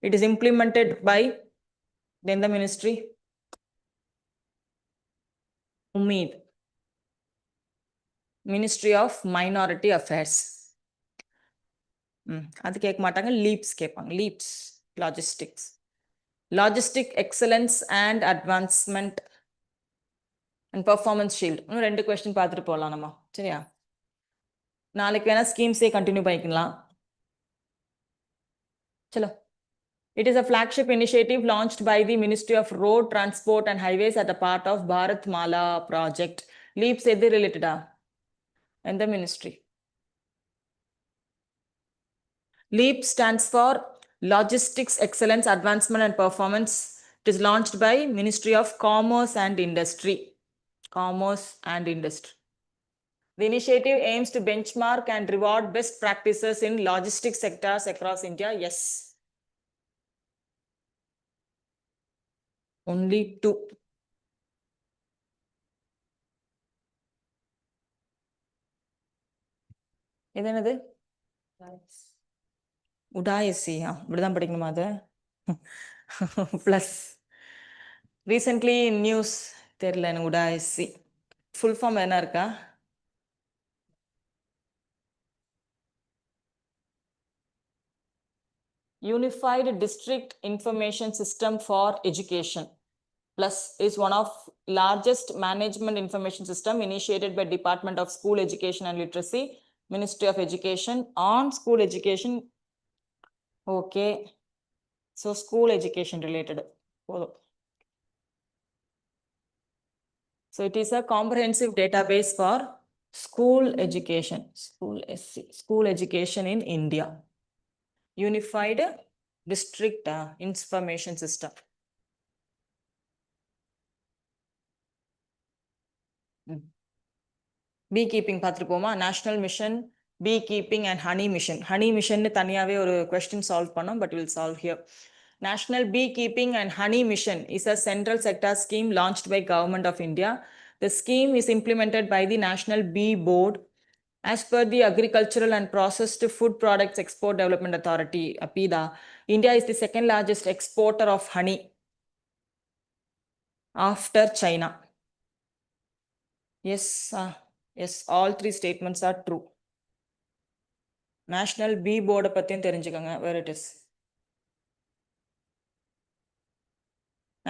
It is implemented by then the ministry. Ummeed. Ministry of Minority Affairs. அது கேட்க மாட்டாங்க. Leaps கேட்பாங்க. Leaps logistics. Logistic excellence and advancement and performance shield. இன்னும் 2 question பார்த்துட்டு போகலாம் நம்ம சரியா. நாளைக்கு வேணா ஸ்கீம்ஸே கண்டினியூ பண்ணிக்கலாம். சலோ. It is a flagship initiative launched by the Ministry of Road Transport and Highways as a part of Bharat Mala project. LEAPS எது ரிலேட்டடா? எந்த ministry? LEAP stands for Logistics Excellence Advancement and Performance. It is launched by Ministry of Commerce and Industry. Commerce and Industry. The initiative aims to benchmark and reward best practices in logistics sectors across India. Yes. Only 2. இது என்னது? உடாயசி. இப்படிதான் படிக்கணுமா அது? Plus recently news தெரியல எனக்கு. உடாயசி full form என்ன இருக்கா? Unified District Information System for Education Plus is one of largest management information system initiated by Department of School Education and Literacy, Ministry of Education on school education. Okay, so school education related. So it is a comprehensive database for school education, school education in India. Unified District Information System. Beekeeping பார்த்துருப்போமா? National mission beekeeping and honey mission. Honey mission தனியாவே ஒரு question solve பண்ணோம், but we'll solve here. National Beekeeping and Honey Mission is a central sector scheme launched by Government of India. The scheme is implemented by the National Bee Board. As per the Agricultural and Processed Food Products Export Development Authority, APIDA, India is the second largest exporter of honey after China. Yes, yes, all 3 statements are true. National Bee Board பத்தியும் தெரிஞ்சுக்கங்க, where it is.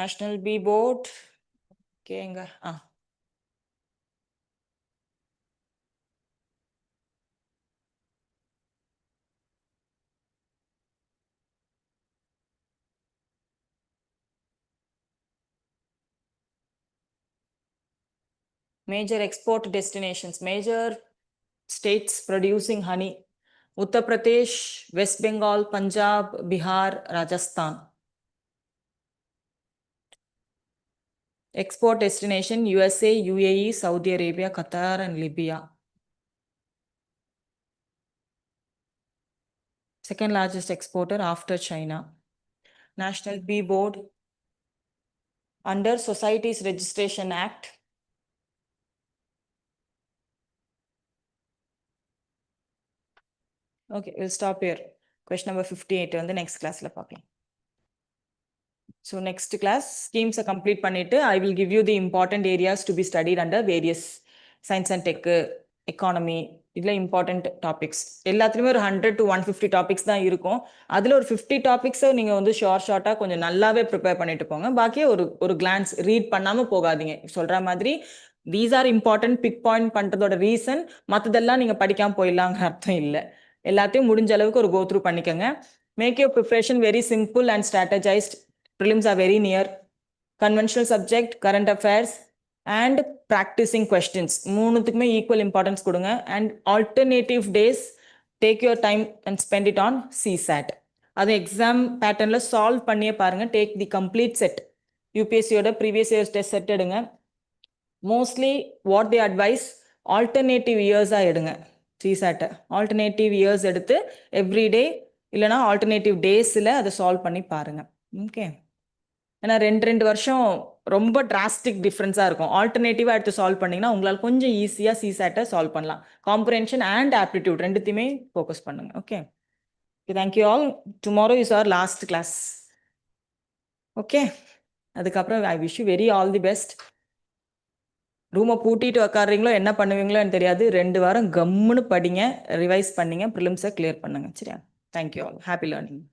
National Bee Board. கேங்க. Major export destinations, major states producing honey: Uttar Pradesh, West Bengal, Punjab, Bihar, Rajasthan. Export destination USA, UAE, Saudi Arabia, Qatar and Libya. Second largest exporter after China. National Bee Board. Under Societies Registration Act. Okay, we'll stop here. Question number 58 on the next class. So next class, schemes are complete பண்ணிட்டு I will give you the important areas to be studied under various science and tech, economy, இதுல important topics. எல்லாத்துலயுமே ஒரு 100 to 150 topics தான் இருக்கும். அதுல ஒரு 50 topics நீங்க வந்து ஷார்ட்டா கொஞ்சம் நல்லாவே ப்ரிப்பேர் பண்ணிட்டு போங்க. பாக்கி ஒரு glance ரீட் பண்ணாம போகாதீங்க. சொல்ற மாதிரி these are important big point பண்றதோட ரீசன் மத்ததெல்லாம் நீங்க படிக்காம போயிடலாங்கிற அர்த்தம் இல்லை. எல்லாத்தையும் முடிஞ்ச அளவுக்கு ஒரு கோ த்ரூ பண்ணிக்கோங்க. Make your preparation very simple and strategised. Prelims are very near. Conventional subject, current affairs and practicing questions. மூணுத்துக்குமே equal importance கொடுங்க. And alternative days, take your time and spend it on CSAT. அது exam patternல solve பண்ணியே பாருங்க. Take the complete set. UPSCயோட previous years test set எடுங்க. Mostly what they advise, alternative years எடுங்க. CSAT alternative years எடுத்து every day இல்லைனா alternative daysல அதை solve பண்ணி பாருங்க. Okay. ஏன்னா 2 வருஷம் ரொம்ப டிராஸ்டிக் டிஃப்ரென்ஸாக இருக்கும். ஆல்டர்னேட்டிவாக எடுத்து சால்வ் பண்ணிங்கன்னா உங்களால் கொஞ்சம் ஈஸியாக சிசாட்டை சால்வ் பண்ணலாம். காம்ப்ரிஹென்ஷன் அண்ட் ஆப்டிடியூட் ரெண்டுத்தையுமே ஃபோக்கஸ் பண்ணுங்க. Okay, thank you all. Tomorrow is our last class. Okay, அதுக்கப்புறம் I wish you very all the best. ரூமை பூட்டிட்டு உக்காடுறீங்களோ என்ன பண்ணுவீங்களோன்னு தெரியாது. 2 வாரம் கம்முன்னு படிங்க, ரிவைஸ் பண்ணிங்க, ப்ரிலிம்ஸை கிளியர் பண்ணுங்க. சரியா? Thank you all. Happy learning.